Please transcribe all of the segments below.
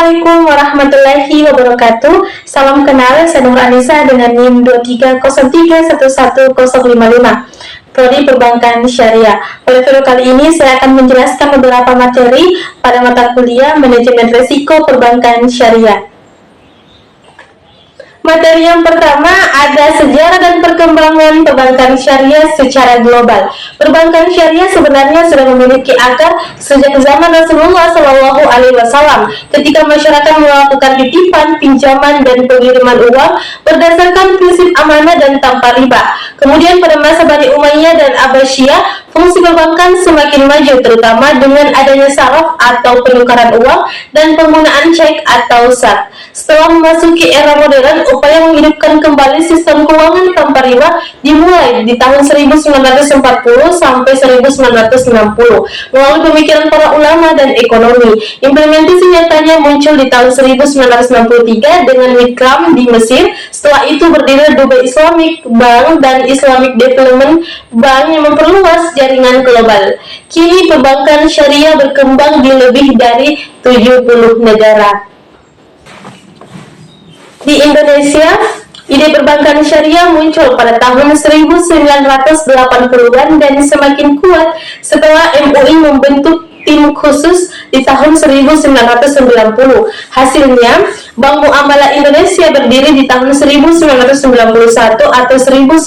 Assalamualaikum warahmatullahi wabarakatuh. Salam kenal, saya Nur Anissa dengan NIM 230311055, Prodi Perbankan Syariah. Pada video kali ini saya akan menjelaskan beberapa materi pada mata kuliah Manajemen Risiko Perbankan Syariah. Materi yang pertama ada sejarah dan perkembangan perbankan syariah secara global. Perbankan syariah sebenarnya sudah memiliki akar sejak zaman Rasulullah Shallallahu Alaihi Wasallam, ketika masyarakat melakukan titipan, pinjaman, dan pengiriman uang berdasarkan prinsip amanah dan tanpa riba. Kemudian pada masa Bani Umayyah dan Abbasiyah, fungsi perbankan semakin maju, terutama dengan adanya saraf atau penukaran uang dan penggunaan cek atau sat. Setelah memasuki era modern, upaya menghidupkan kembali sistem keuangan tanpa riba dimulai di tahun 1940 sampai 1960 melalui pemikiran para ulama dan ekonomi. Implementasi nyatanya muncul di tahun 1963 dengan Wikram di Mesir. Setelah itu berdiri Dubai Islamic Bank dan Islamic Development Bank yang memperluas jaringan global. Kini perbankan syariah berkembang di lebih dari 70 negara. Di Indonesia, ide perbankan syariah muncul pada tahun 1980-an dan semakin kuat setelah MUI membentuk tim khusus di tahun 1990. Hasilnya, Bank Muamalah Indonesia berdiri di tahun 1991 atau 1992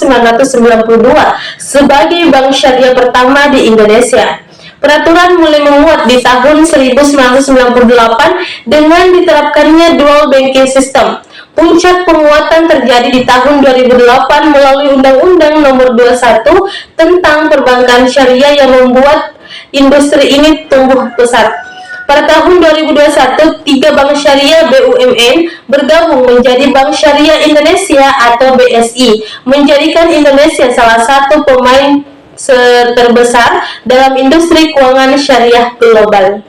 sebagai bank syariah pertama di Indonesia. Peraturan mulai menguat di tahun 1998 dengan diterapkannya dual banking system. Puncak penguatan terjadi di tahun 2008 melalui Undang-Undang Nomor 21 tentang Perbankan Syariah yang membuat industri ini tumbuh pesat. Pada tahun 2021, 3 bank syariah BUMN bergabung menjadi Bank Syariah Indonesia atau BSI, menjadikan Indonesia salah satu pemain terbesar dalam industri keuangan syariah global.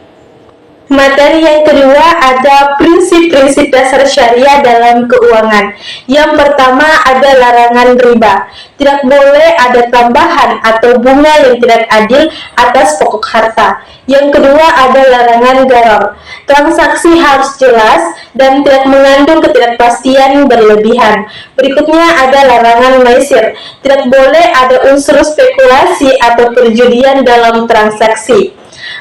Materi yang kedua ada prinsip-prinsip dasar syariah dalam keuangan. Yang pertama ada larangan riba. Tidak boleh ada tambahan atau bunga yang tidak adil atas pokok harta. Yang kedua ada larangan gharar. Transaksi harus jelas dan tidak mengandung ketidakpastian berlebihan. Berikutnya ada larangan maisir. Tidak boleh ada unsur spekulasi atau perjudian dalam transaksi.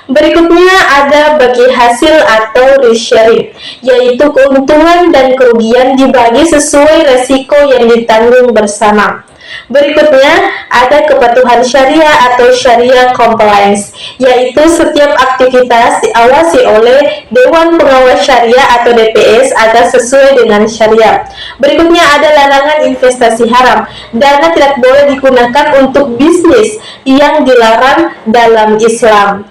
Berikutnya ada bagi hasil atau risk sharing, yaitu keuntungan dan kerugian dibagi sesuai resiko yang ditanggung bersama. Berikutnya ada kepatuhan syariah atau syariah compliance, yaitu setiap aktivitas diawasi oleh Dewan Pengawas Syariah atau DPS agar sesuai dengan syariah. Berikutnya ada larangan investasi haram. Dana tidak boleh digunakan untuk bisnis yang dilarang dalam Islam.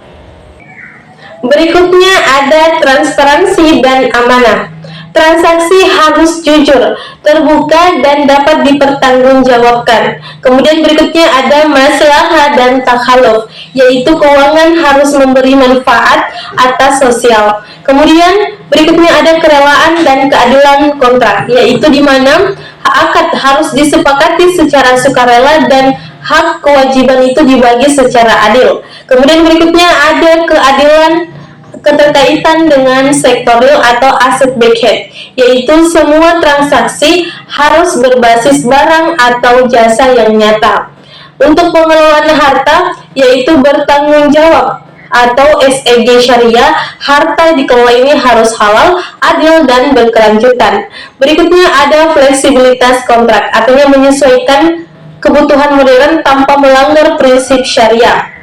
Berikutnya ada transparansi dan amanah. Transaksi harus jujur, terbuka, dan dapat dipertanggungjawabkan. Kemudian berikutnya ada maslahah dan takhaluf, yaitu keuangan harus memberi manfaat atas sosial. Kemudian berikutnya ada kerelaan dan keadilan kontrak, yaitu di mana hak akad harus disepakati secara sukarela dan hak kewajiban itu dibagi secara adil. Kemudian berikutnya ada keadilan keterkaitan dengan sektor real atau asset backed, yaitu semua transaksi harus berbasis barang atau jasa yang nyata. Untuk pengelolaan harta, yaitu bertanggung jawab atau SEG syariah, harta dikelola ini harus halal, adil, dan berkelanjutan. Berikutnya ada fleksibilitas kontrak, artinya menyesuaikan kebutuhan modern tanpa melanggar prinsip syariah.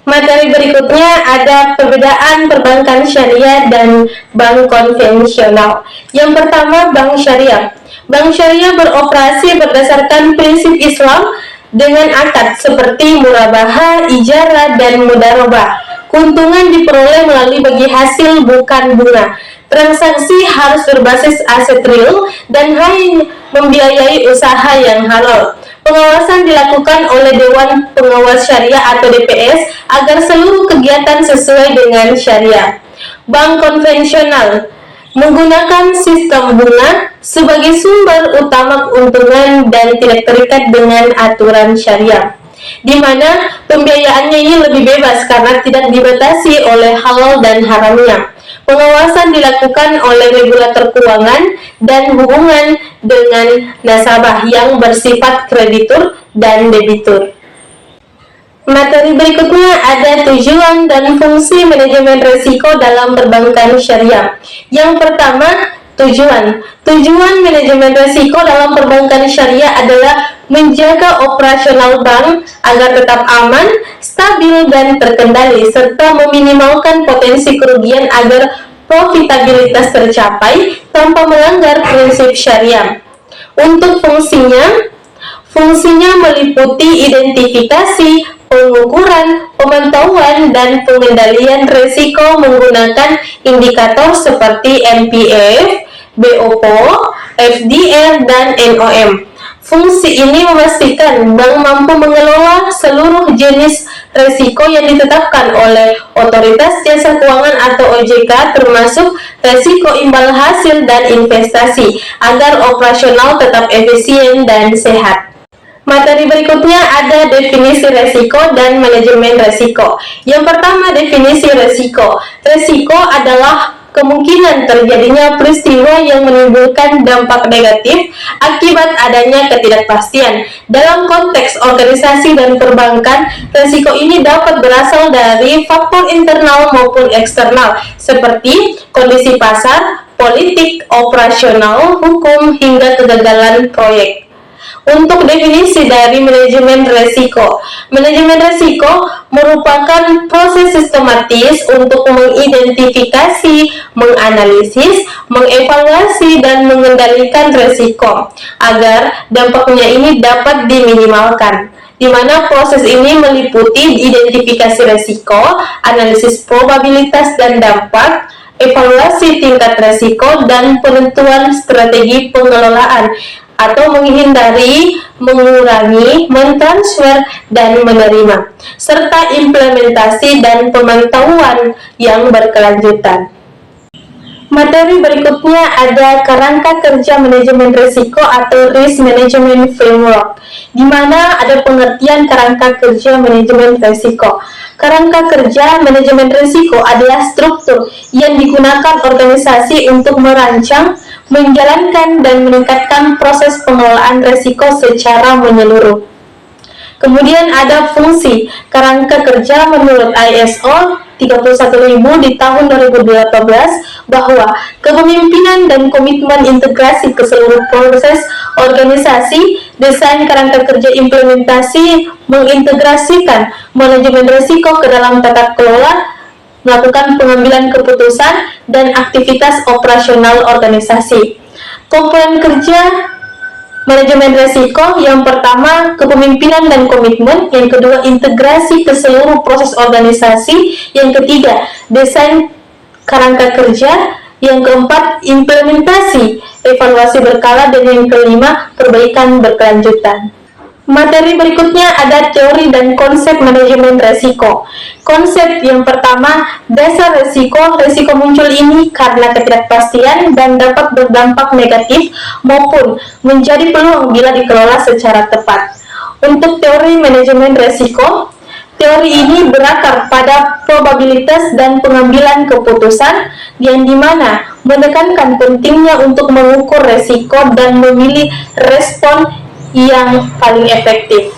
Materi berikutnya ada perbedaan perbankan syariah dan bank konvensional. Yang pertama, bank syariah. Bank syariah beroperasi berdasarkan prinsip Islam dengan akad seperti murabahah, ijarah, dan mudharabah. Keuntungan diperoleh melalui bagi hasil bukan bunga. Transaksi harus berbasis aset real dan hanya membiayai usaha yang halal. Pengawasan dilakukan oleh Dewan Pengawas Syariah atau DPS agar seluruh kegiatan sesuai dengan syariah. Bank konvensional menggunakan sistem bunga sebagai sumber utama keuntungan dan tidak terikat dengan aturan syariah, di mana pembiayaannya ini lebih bebas karena tidak dibatasi oleh halal dan haramnya. Pengawasan dilakukan oleh regulator keuangan dan hubungan dengan nasabah yang bersifat kreditur dan debitur. Materi berikutnya ada tujuan dan fungsi manajemen risiko dalam perbankan syariah. Yang pertama, tujuan. Tujuan manajemen risiko dalam perbankan syariah adalah menjaga operasional bank agar tetap aman, stabil, dan terkendali, serta meminimalkan potensi kerugian agar profitabilitas tercapai tanpa melanggar prinsip syariah. Untuk fungsinya meliputi identifikasi, pengukuran, pemantauan, dan pengendalian risiko menggunakan indikator seperti MPF, BOPO, FDR, dan NOM. Fungsi ini memastikan bank mampu mengelola seluruh jenis risiko yang ditetapkan oleh Otoritas Jasa Keuangan atau OJK, termasuk risiko imbal hasil dan investasi, agar operasional tetap efisien dan sehat. Materi berikutnya ada definisi risiko dan manajemen risiko. Yang pertama, definisi risiko. Risiko adalah kemungkinan terjadinya peristiwa yang menimbulkan dampak negatif akibat adanya ketidakpastian. Dalam konteks organisasi dan perbankan, risiko ini dapat berasal dari faktor internal maupun eksternal, seperti kondisi pasar, politik, operasional, hukum, hingga kegagalan proyek. Untuk definisi dari manajemen risiko merupakan proses sistematis untuk mengidentifikasi, menganalisis, mengevaluasi, dan mengendalikan risiko agar dampaknya ini dapat diminimalkan, di mana proses ini meliputi identifikasi risiko, analisis probabilitas dan dampak, evaluasi tingkat risiko, dan penentuan strategi pengelolaan atau menghindari, mengurangi, mentransfer, dan menerima, serta implementasi dan pemantauan yang berkelanjutan. Materi berikutnya ada kerangka kerja manajemen risiko atau Risk Management Framework, di mana ada pengertian kerangka kerja manajemen risiko. Kerangka kerja manajemen risiko adalah struktur yang digunakan organisasi untuk merancang, menjalankan, dan meningkatkan proses pengelolaan risiko secara menyeluruh. Kemudian ada fungsi. Kerangka kerja menurut ISO 31000 di tahun 2018 bahwa kepemimpinan dan komitmen integrasi ke seluruh proses organisasi, desain kerangka kerja implementasi mengintegrasikan manajemen risiko ke dalam tata kelola, melakukan pengambilan keputusan, dan aktivitas operasional organisasi. Komponen kerja manajemen risiko, yang pertama kepemimpinan dan komitmen, yang kedua integrasi ke seluruh proses organisasi, yang ketiga desain kerangka kerja, yang keempat implementasi, evaluasi berkala, dan yang kelima perbaikan berkelanjutan. Materi berikutnya ada teori dan konsep manajemen risiko. Konsep yang pertama, dasar risiko. Risiko muncul ini karena ketidakpastian dan dapat berdampak negatif maupun menjadi peluang bila dikelola secara tepat. Untuk teori manajemen risiko, teori ini berakar pada probabilitas dan pengambilan keputusan, yang dimana menekankan pentingnya untuk mengukur risiko dan memilih respon yang paling efektif.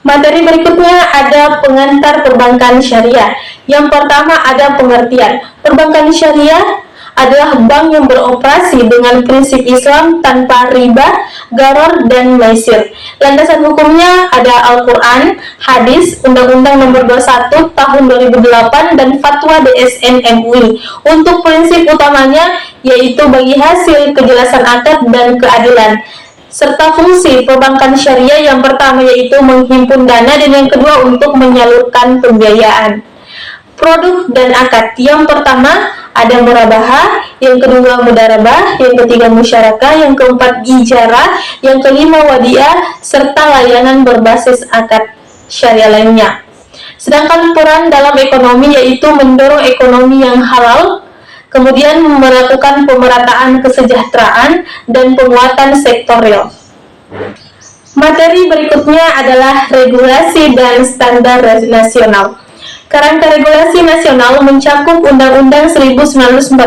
Materi berikutnya ada pengantar perbankan syariah. Yang pertama ada pengertian. Perbankan syariah adalah bank yang beroperasi dengan prinsip Islam tanpa riba, gharar, dan maisir. Landasan hukumnya ada Al-Quran, hadis, Undang-Undang Nomor 21 Tahun 2008, dan Fatwa DSN MUI. Untuk prinsip utamanya yaitu bagi hasil, kejelasan akad, dan keadilan. Serta fungsi perbankan syariah yang pertama yaitu menghimpun dana, dan yang kedua untuk menyalurkan pembiayaan. Produk dan akad, yang pertama ada murabahah, yang kedua mudarabah, yang ketiga musyarakah, yang keempat ijarah, yang kelima wadiah, serta layanan berbasis akad syariah lainnya. Sedangkan peran dalam ekonomi yaitu mendorong ekonomi yang halal, kemudian melakukan pemerataan kesejahteraan dan penguatan sektor real. Materi berikutnya adalah regulasi dan standar nasional. Kerangka regulasi nasional mencakup Undang-Undang 1945,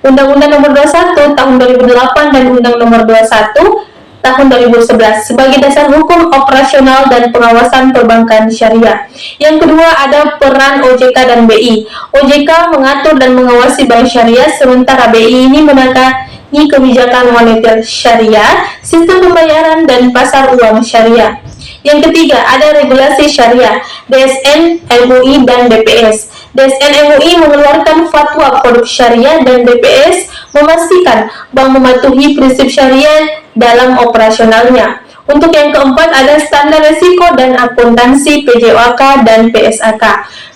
Undang-Undang Nomor 21 Tahun 2008 dan Undang Nomor 21 Tahun 2011 sebagai dasar hukum operasional dan pengawasan perbankan syariah. Yang kedua, ada peran OJK dan BI. OJK mengatur dan mengawasi bank syariah, sementara BI ini menangani kebijakan moneter syariah, sistem pembayaran, dan pasar uang syariah. Yang ketiga, ada regulasi syariah, DSN, MUI, dan BPS. DSN MUI mengeluarkan fatwa produk syariah dan BPS memastikan bank mematuhi prinsip syariah dalam operasionalnya. Untuk yang keempat, ada standar risiko dan akuntansi PJOK dan PSAK.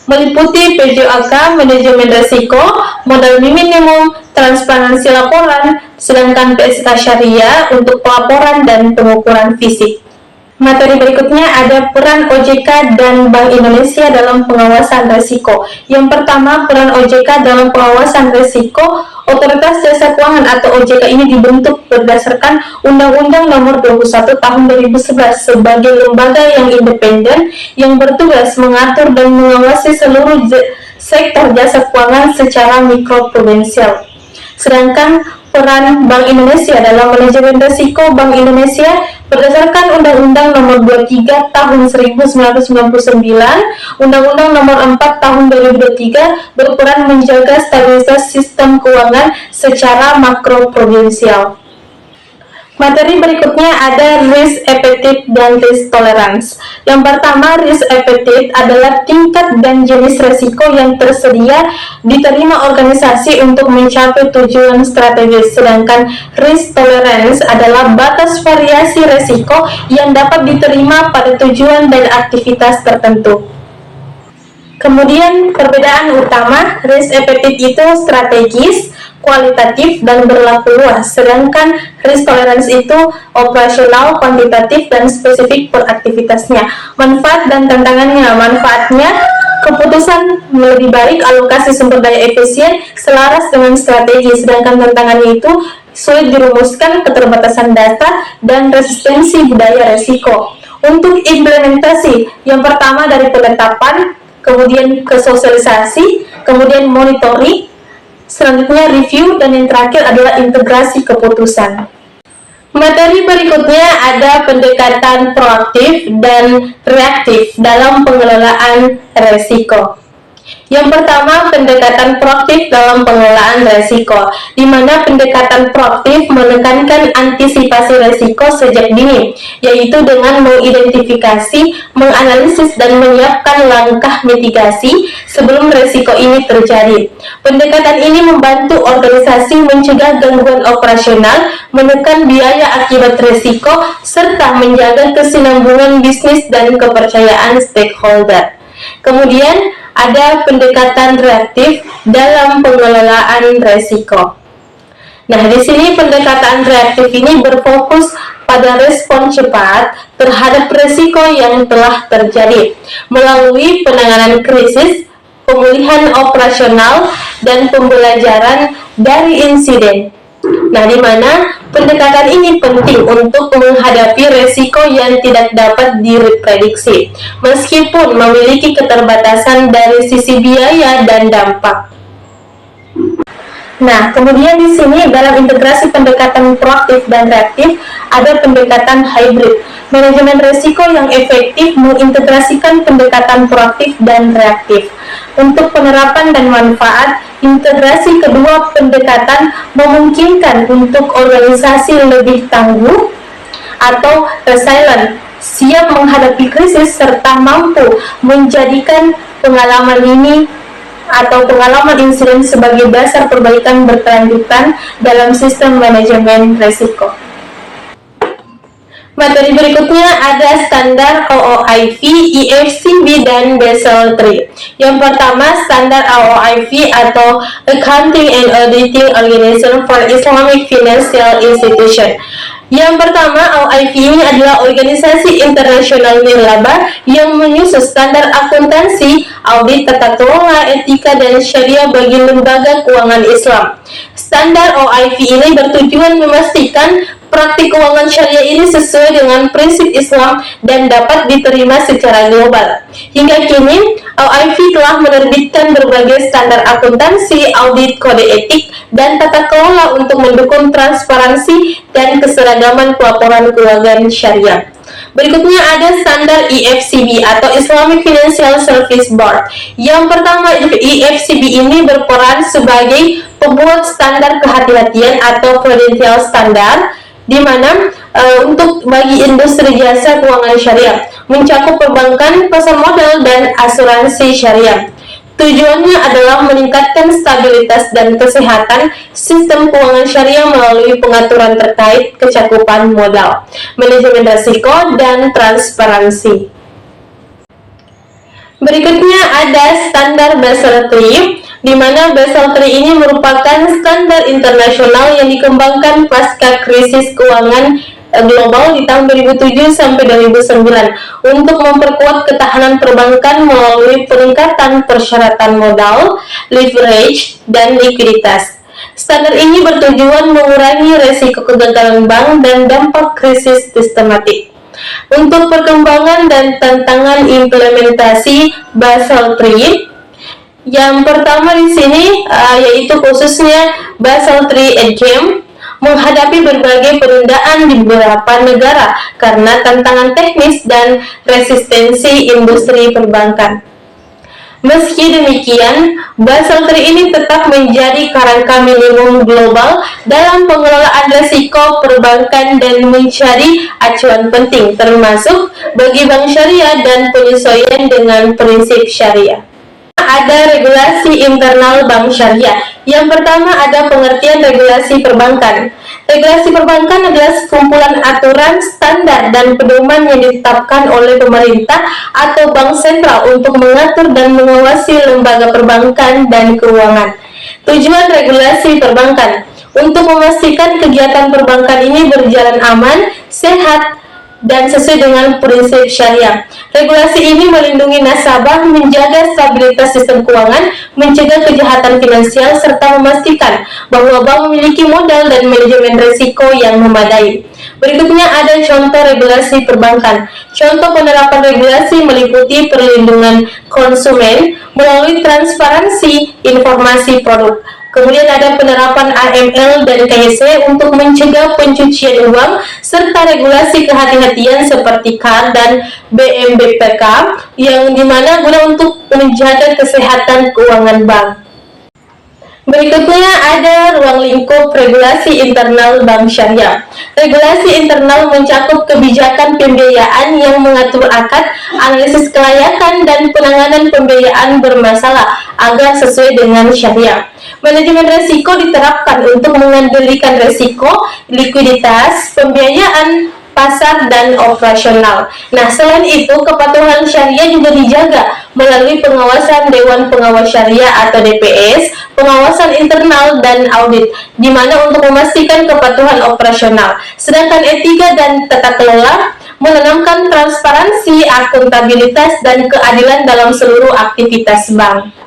Meliputi PJOK, manajemen risiko, modal minimum, transparansi laporan, sedangkan PSAK syariah untuk pelaporan dan pengukuran fisik. Materi berikutnya ada peran OJK dan Bank Indonesia dalam pengawasan risiko. Yang pertama, peran OJK dalam pengawasan risiko. Otoritas Jasa Keuangan atau OJK ini dibentuk berdasarkan Undang-Undang Nomor 21 Tahun 2011 sebagai lembaga yang independen yang bertugas mengatur dan mengawasi seluruh sektor jasa keuangan secara mikroprudensial. Sedangkan peran Bank Indonesia dalam manajemen risiko Bank Indonesia berdasarkan Undang-Undang Nomor 23 Tahun 1999, Undang-Undang Nomor 4 Tahun 2023 berperan menjaga stabilitas sistem keuangan secara makroprudensial. Materi berikutnya ada risk appetite dan risk tolerance. Yang pertama, risk appetite adalah tingkat dan jenis risiko yang tersedia diterima organisasi untuk mencapai tujuan strategis. Sedangkan risk tolerance adalah batas variasi risiko yang dapat diterima pada tujuan dan aktivitas tertentu. Kemudian perbedaan utama, risk appetite itu strategis, kualitatif, dan berlaku luas, sedangkan risk tolerance itu operasional, kuantitatif, dan spesifik per aktivitasnya. Manfaat dan tantangannya. Manfaatnya, keputusan lebih baik, alokasi sumber daya efisien, selaras dengan strategi, sedangkan tantangannya itu sulit dirumuskan, keterbatasan data, dan resistensi budaya resiko. Untuk implementasi, yang pertama dari penetapan, kemudian ke sosialisasi, kemudian monitoring, selanjutnya review, dan yang terakhir adalah integrasi keputusan. Materi berikutnya ada pendekatan proaktif dan reaktif dalam pengelolaan risiko. Yang pertama, pendekatan proaktif dalam pengelolaan risiko, di mana pendekatan proaktif menekankan antisipasi risiko sejak dini, yaitu dengan mengidentifikasi, menganalisis, dan menyiapkan langkah mitigasi sebelum risiko ini terjadi. Pendekatan ini membantu organisasi mencegah gangguan operasional, menekan biaya akibat risiko, serta menjaga kesinambungan bisnis dan kepercayaan stakeholder. Kemudian ada pendekatan reaktif dalam pengelolaan risiko. Nah, di sini pendekatan reaktif ini berfokus pada respon cepat terhadap risiko yang telah terjadi melalui penanganan krisis, pemulihan operasional, dan pembelajaran dari insiden. Nah, di mana pendekatan ini penting untuk menghadapi risiko yang tidak dapat diprediksi, meskipun memiliki keterbatasan dari sisi biaya dan dampak. Nah, kemudian di sini dalam integrasi pendekatan proaktif dan reaktif ada pendekatan hybrid. Manajemen risiko yang efektif mengintegrasikan pendekatan proaktif dan reaktif. Untuk penerapan dan manfaat, integrasi kedua pendekatan memungkinkan untuk organisasi lebih tangguh atau resilient, siap menghadapi krisis, serta mampu menjadikan pengalaman ini atau pengalaman insiden sebagai dasar perbaikan berkelanjutan dalam sistem manajemen risiko. Materi berikutnya ada standar OOIV, IFCB, dan Basel III. Yang pertama, standar OOIV atau Accounting and Auditing Organization for Islamic Financial Institution. Yang pertama, OIV ini adalah organisasi internasional nirlaba yang menyusun standar akuntansi, audit, tata kelola, etika, dan syariah bagi lembaga keuangan Islam. Standar OIV ini bertujuan memastikan Praktik keuangan syariah ini sesuai dengan prinsip Islam dan dapat diterima secara global. Hingga kini, OIV telah menerbitkan berbagai standar akuntansi, audit, kode etik, dan tata kelola untuk mendukung transparansi dan keseragaman pelaporan keuangan syariah. Berikutnya ada standar IFCB atau Islamic Financial Service Board. Yang pertama, IFCB ini berperan sebagai pembuat standar kehati-hatian atau prudential standar, di mana untuk bagi industri jasa keuangan syariah, mencakup perbankan, pasar modal, dan asuransi syariah. Tujuannya adalah meningkatkan stabilitas dan kesehatan sistem keuangan syariah melalui pengaturan terkait kecakupan modal, manajemen risiko, dan transparansi. Berikutnya ada standar Basel III, di mana Basel III ini merupakan standar internasional yang dikembangkan pasca krisis keuangan global di tahun 2007 sampai 2009 untuk memperkuat ketahanan perbankan melalui peningkatan persyaratan modal, leverage, dan likuiditas. Standar ini bertujuan mengurangi resiko kegagalan bank dan dampak krisis sistematik. Untuk perkembangan dan tantangan implementasi Basel III, yang pertama di sini yaitu khususnya Basel III Endgame menghadapi berbagai penundaan di beberapa negara karena tantangan teknis dan resistensi industri perbankan. Meski demikian, Basel III ini tetap menjadi kerangka minimum global dalam pengelolaan risiko perbankan dan mencari acuan penting, termasuk bagi bank syariah dan penyesuaian dengan prinsip syariah. Ada regulasi internal bank syariah. Yang pertama ada pengertian regulasi perbankan. Regulasi perbankan adalah sekumpulan aturan, standar, dan pedoman yang ditetapkan oleh pemerintah atau bank sentral untuk mengatur dan mengawasi lembaga perbankan dan keuangan. Tujuan regulasi perbankan untuk memastikan kegiatan perbankan ini berjalan aman, sehat, dan sesuai dengan prinsip syariah. Regulasi ini melindungi nasabah, menjaga stabilitas sistem keuangan, mencegah kejahatan finansial, serta memastikan bahwa bank memiliki modal dan manajemen risiko yang memadai. Berikutnya ada contoh regulasi perbankan. Contoh penerapan regulasi meliputi perlindungan konsumen melalui transparansi informasi produk. Kemudian ada penerapan AML dan KYC untuk mencegah pencucian uang, serta regulasi kehati-hatian seperti CAR dan BMBPK yang dimana guna untuk menjaga kesehatan keuangan bank. Berikutnya ada ruang lingkup regulasi internal bank syariah. Regulasi internal mencakup kebijakan pembiayaan yang mengatur akad, analisis kelayakan, dan penanganan pembiayaan bermasalah agar sesuai dengan syariah. Manajemen risiko diterapkan untuk mengendalikan risiko, likuiditas, pembiayaan, pasar, dan operasional. Nah, selain itu, kepatuhan syariah juga dijaga melalui pengawasan Dewan Pengawas Syariah atau DPS, pengawasan internal, dan audit, di mana untuk memastikan kepatuhan operasional. Sedangkan etika dan tata kelola menanamkan transparansi, akuntabilitas, dan keadilan dalam seluruh aktivitas bank.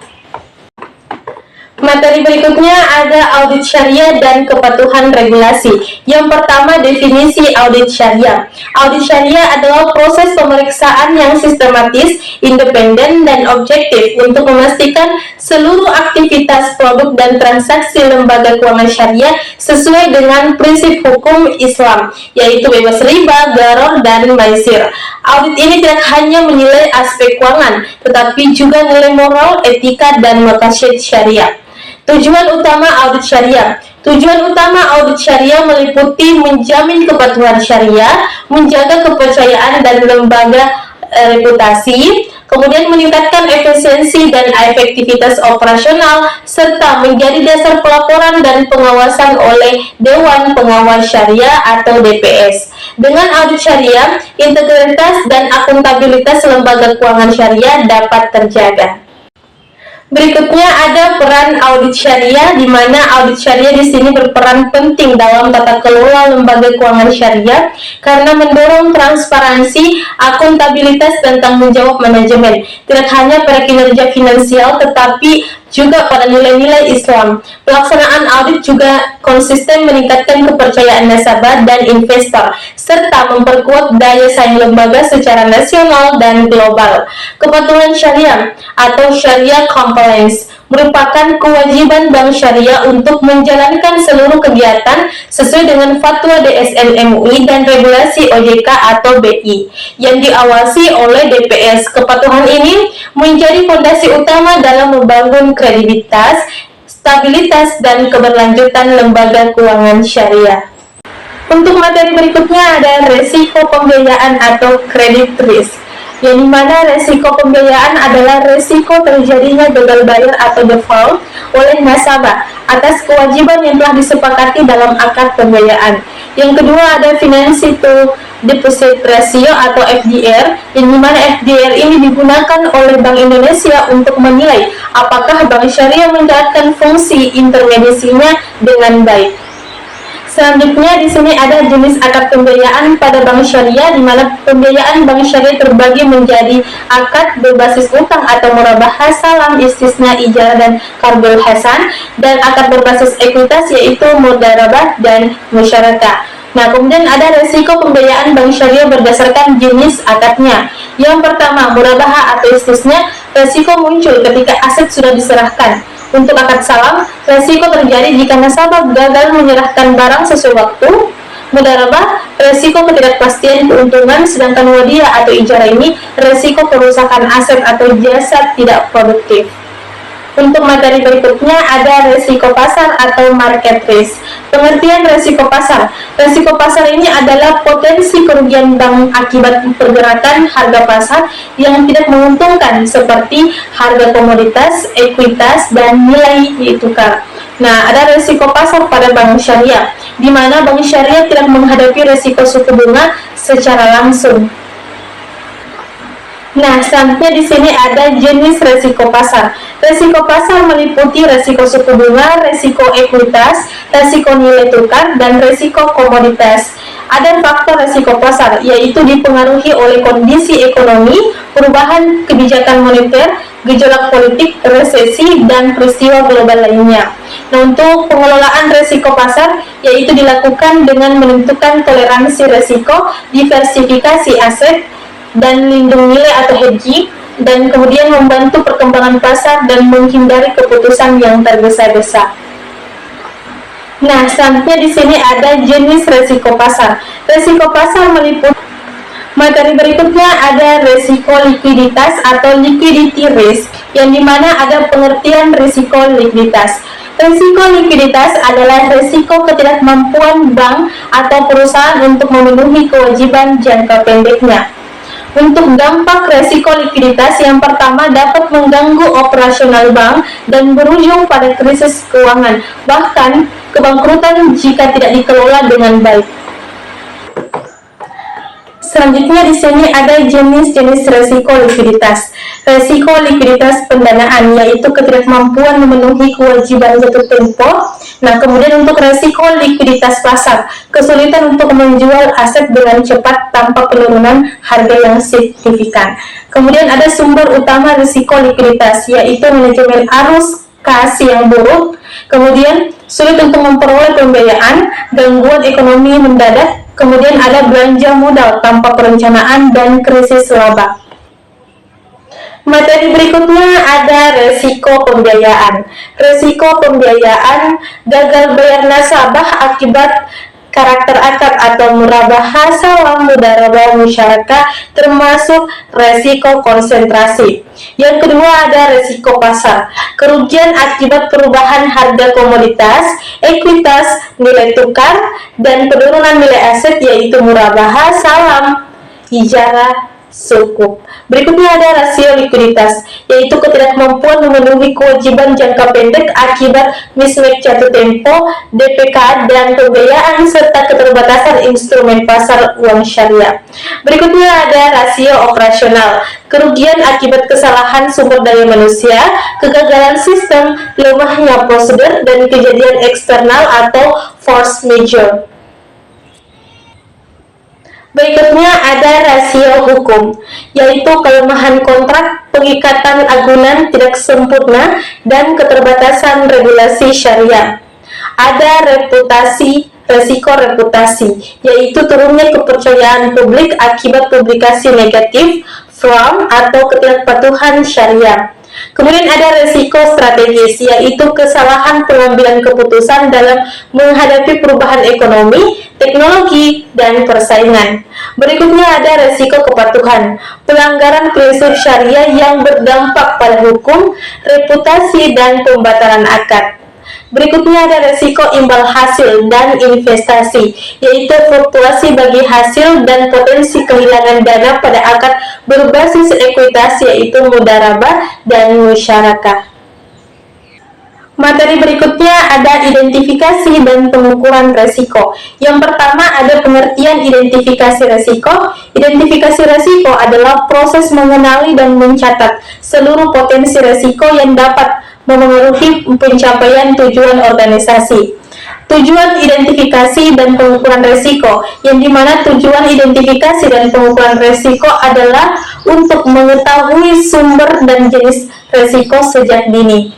Materi berikutnya ada audit syariah dan kepatuhan regulasi. Yang pertama, definisi audit syariah. Audit syariah adalah proses pemeriksaan yang sistematis, independen, dan objektif untuk memastikan seluruh aktivitas produk dan transaksi lembaga keuangan syariah sesuai dengan prinsip hukum Islam, yaitu bebas riba, gharar, dan maisir. Audit ini tidak hanya menilai aspek keuangan, tetapi juga nilai moral, etika, dan maqasid syariah. Tujuan utama audit syariah. Tujuan utama audit syariah meliputi menjamin kepatuhan syariah, menjaga kepercayaan dan lembaga reputasi, kemudian meningkatkan efisiensi dan efektivitas operasional, serta menjadi dasar pelaporan dan pengawasan oleh Dewan Pengawas Syariah atau DPS. Dengan audit syariah, integritas dan akuntabilitas lembaga keuangan syariah dapat terjaga. Berikutnya ada peran audit syariah, di mana audit syariah di sini berperan penting dalam tata kelola lembaga keuangan syariah karena mendorong transparansi, akuntabilitas, dan tanggung jawab manajemen. Tidak hanya pada kinerja finansial, tetapi juga pada nilai-nilai Islam. Pelaksanaan audit juga konsisten meningkatkan kepercayaan nasabah dan investor, serta memperkuat daya saing lembaga secara nasional dan global. Kepatuhan syariah atau Sharia Compliance merupakan kewajiban bank syariah untuk menjalankan seluruh kegiatan sesuai dengan fatwa DSN MUI dan regulasi OJK atau BI yang diawasi oleh DPS. Kepatuhan ini menjadi fondasi utama dalam membangun kredibilitas, stabilitas, dan keberlanjutan lembaga keuangan syariah. Untuk materi berikutnya ada resiko pembiayaan atau credit risk, yang dimana resiko pembiayaan adalah resiko terjadinya gagal bayar atau default oleh nasabah atas kewajiban yang telah disepakati dalam akad pembiayaan. Yang kedua ada financing to deposit ratio atau FDR, yang dimana FDR ini digunakan oleh Bank Indonesia untuk menilai apakah bank syariah menjalankan fungsi intermediasinya dengan baik. Selanjutnya di sini ada jenis akad pembiayaan pada bank syariah, di mana pembiayaan bank syariah terbagi menjadi akad berbasis utang atau murabahah, salam, istisna, ijarah, dan qardul hasan, dan akad berbasis ekuitas yaitu mudharabah dan musyarakah. Nah, kemudian ada resiko pembiayaan bank syariah berdasarkan jenis akadnya. Yang pertama, murabahah atau istisna, resiko muncul ketika aset sudah diserahkan. Untuk akad salam, resiko terjadi jika nasabah gagal menyerahkan barang sesuai waktu. Mudharabah, resiko ketidakpastian keuntungan, sedangkan wadiah atau ijarah ini resiko kerusakan aset atau jasa tidak produktif. Untuk materi berikutnya ada resiko pasar atau market risk. Pengertian resiko pasar. Resiko pasar ini adalah potensi kerugian bank akibat pergerakan harga pasar yang tidak menguntungkan seperti harga komoditas, ekuitas, dan nilai tukar. Nah, ada resiko pasar pada bank syariah, di mana bank syariah tidak menghadapi resiko suku bunga secara langsung. Nah, selanjutnya di sini ada jenis resiko pasar. Resiko pasar meliputi resiko suku bunga, resiko ekuitas, resiko nilai tukar, dan resiko komoditas. Ada faktor resiko pasar, yaitu dipengaruhi oleh kondisi ekonomi, perubahan kebijakan moneter, gejolak politik, resesi, dan peristiwa global lainnya. Nah, untuk pengelolaan resiko pasar, yaitu dilakukan dengan menentukan toleransi resiko, diversifikasi aset, dan lindung nilai atau hedging, dan kemudian membantu perkembangan pasar dan menghindari keputusan yang tergesa-gesa. Nah, selanjutnya di sini ada jenis resiko pasar. Resiko pasar meliputi materi berikutnya ada resiko likuiditas atau liquidity risk, yang dimana ada pengertian risiko likuiditas. Risiko likuiditas adalah risiko ketidakmampuan bank atau perusahaan untuk memenuhi kewajiban jangka pendeknya. Untuk dampak resiko likuiditas, yang pertama dapat mengganggu operasional bank dan berujung pada krisis keuangan, bahkan kebangkrutan jika tidak dikelola dengan baik. Selanjutnya di sini ada jenis-jenis resiko likuiditas. Resiko likuiditas pendanaan, yaitu ketidakmampuan memenuhi kewajiban jatuh tempo. Nah, kemudian untuk resiko likuiditas pasar, kesulitan untuk menjual aset dengan cepat tanpa penurunan harga yang signifikan. Kemudian ada sumber utama risiko likuiditas, yaitu manajemen arus kas yang buruk, kemudian sulit untuk memperoleh pembiayaan, gangguan ekonomi mendadak, kemudian ada belanja modal tanpa perencanaan, dan krisis laba. Materi berikutnya ada resiko pembiayaan. Resiko pembiayaan, gagal bayar nasabah akibat karakter akad atau murabahah, salam, mudharabah, musyarakah, termasuk resiko konsentrasi. Yang kedua ada resiko pasar, kerugian akibat perubahan harga komoditas, ekuitas, nilai tukar, dan penurunan nilai aset yaitu murabahah, salam, ijarah, sukuk. Berikutnya ada rasio likuiditas, yaitu ketidakmampuan memenuhi kewajiban jangka pendek akibat mismatch jatuh tempo, DPK, dan pembiayaan, serta keterbatasan instrumen pasar uang syariah. Berikutnya ada rasio operasional, kerugian akibat kesalahan sumber daya manusia, kegagalan sistem, lemahnya prosedur, dan kejadian eksternal atau force majeure. Berikutnya ada rasio hukum, yaitu kelemahan kontrak, pengikatan agunan tidak sempurna, dan keterbatasan regulasi syariah. Ada resiko reputasi, yaitu turunnya kepercayaan publik akibat publikasi negatif, fraud, atau ketidakpatuhan syariah. Kemudian ada resiko strategis, yaitu kesalahan pengambilan keputusan dalam menghadapi perubahan ekonomi, teknologi, dan persaingan. Berikutnya ada resiko kepatuhan, pelanggaran prinsip syariah yang berdampak pada hukum, reputasi, dan pembatalan akad. Berikutnya ada resiko imbal hasil dan investasi, yaitu fluktuasi bagi hasil dan potensi kehilangan dana pada akad berbasis ekuitas, yaitu mudharabah dan musyarakah. Materi berikutnya ada identifikasi dan pengukuran resiko. Yang pertama ada pengertian identifikasi resiko. Identifikasi resiko adalah proses mengenali dan mencatat seluruh potensi resiko yang dapat memengaruhi pencapaian tujuan organisasi. Tujuan identifikasi dan pengukuran resiko, yang dimana tujuan identifikasi dan pengukuran resiko adalah untuk mengetahui sumber dan jenis resiko sejak dini.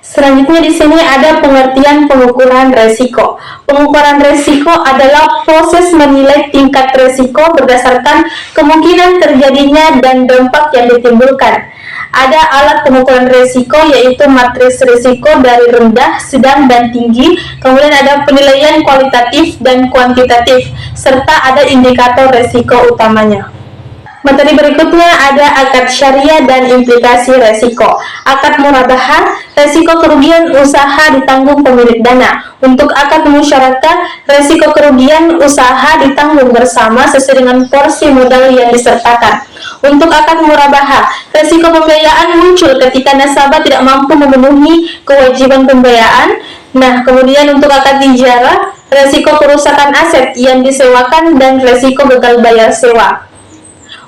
Selanjutnya di sini ada pengertian pengukuran resiko. Pengukuran resiko adalah proses menilai tingkat resiko berdasarkan kemungkinan terjadinya dan dampak yang ditimbulkan. Ada alat pengukuran resiko, yaitu matris resiko dari rendah, sedang, dan tinggi. Kemudian ada penilaian kualitatif dan kuantitatif, serta ada indikator resiko utamanya. Materi berikutnya ada akad syariah dan implikasi resiko. Akad murabahah, resiko kerugian usaha ditanggung pemilik dana. Untuk akad musyarakah, resiko kerugian usaha ditanggung bersama sesuai dengan porsi modal yang disertakan. Untuk akad murabahah, resiko pembiayaan muncul ketika nasabah tidak mampu memenuhi kewajiban pembiayaan. Nah, kemudian untuk akad ijarah, resiko kerusakan aset yang disewakan dan resiko gagal bayar sewa.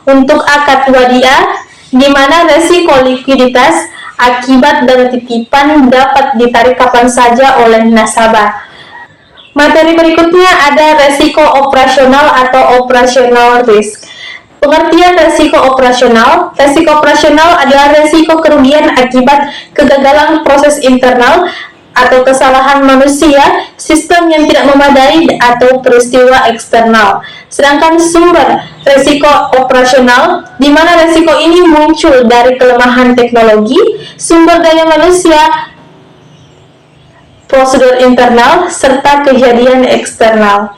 Untuk akad wadiah, di mana resiko likuiditas akibat dana titipan dapat ditarik kapan saja oleh nasabah. Materi berikutnya ada resiko operasional atau operational risk. Pengertian resiko operasional. Resiko operasional adalah resiko kerugian akibat kegagalan proses internal atau kesalahan manusia, sistem yang tidak memadai, atau peristiwa eksternal. Sedangkan sumber resiko operasional, di mana resiko ini muncul dari kelemahan teknologi, sumber daya manusia, prosedur internal, serta kejadian eksternal.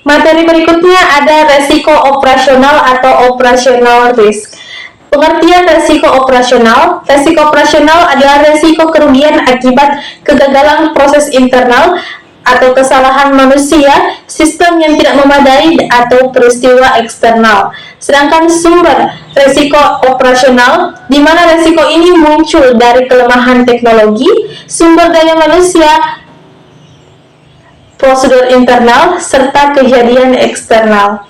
Materi berikutnya ada resiko operasional atau operational risk. Pengertian resiko operasional. Resiko operasional adalah resiko kerugian akibat kegagalan proses internal atau kesalahan manusia, sistem yang tidak memadai, atau peristiwa eksternal. Sedangkan sumber resiko operasional, di mana resiko ini muncul dari kelemahan teknologi, sumber daya manusia, prosedur internal, serta kejadian eksternal.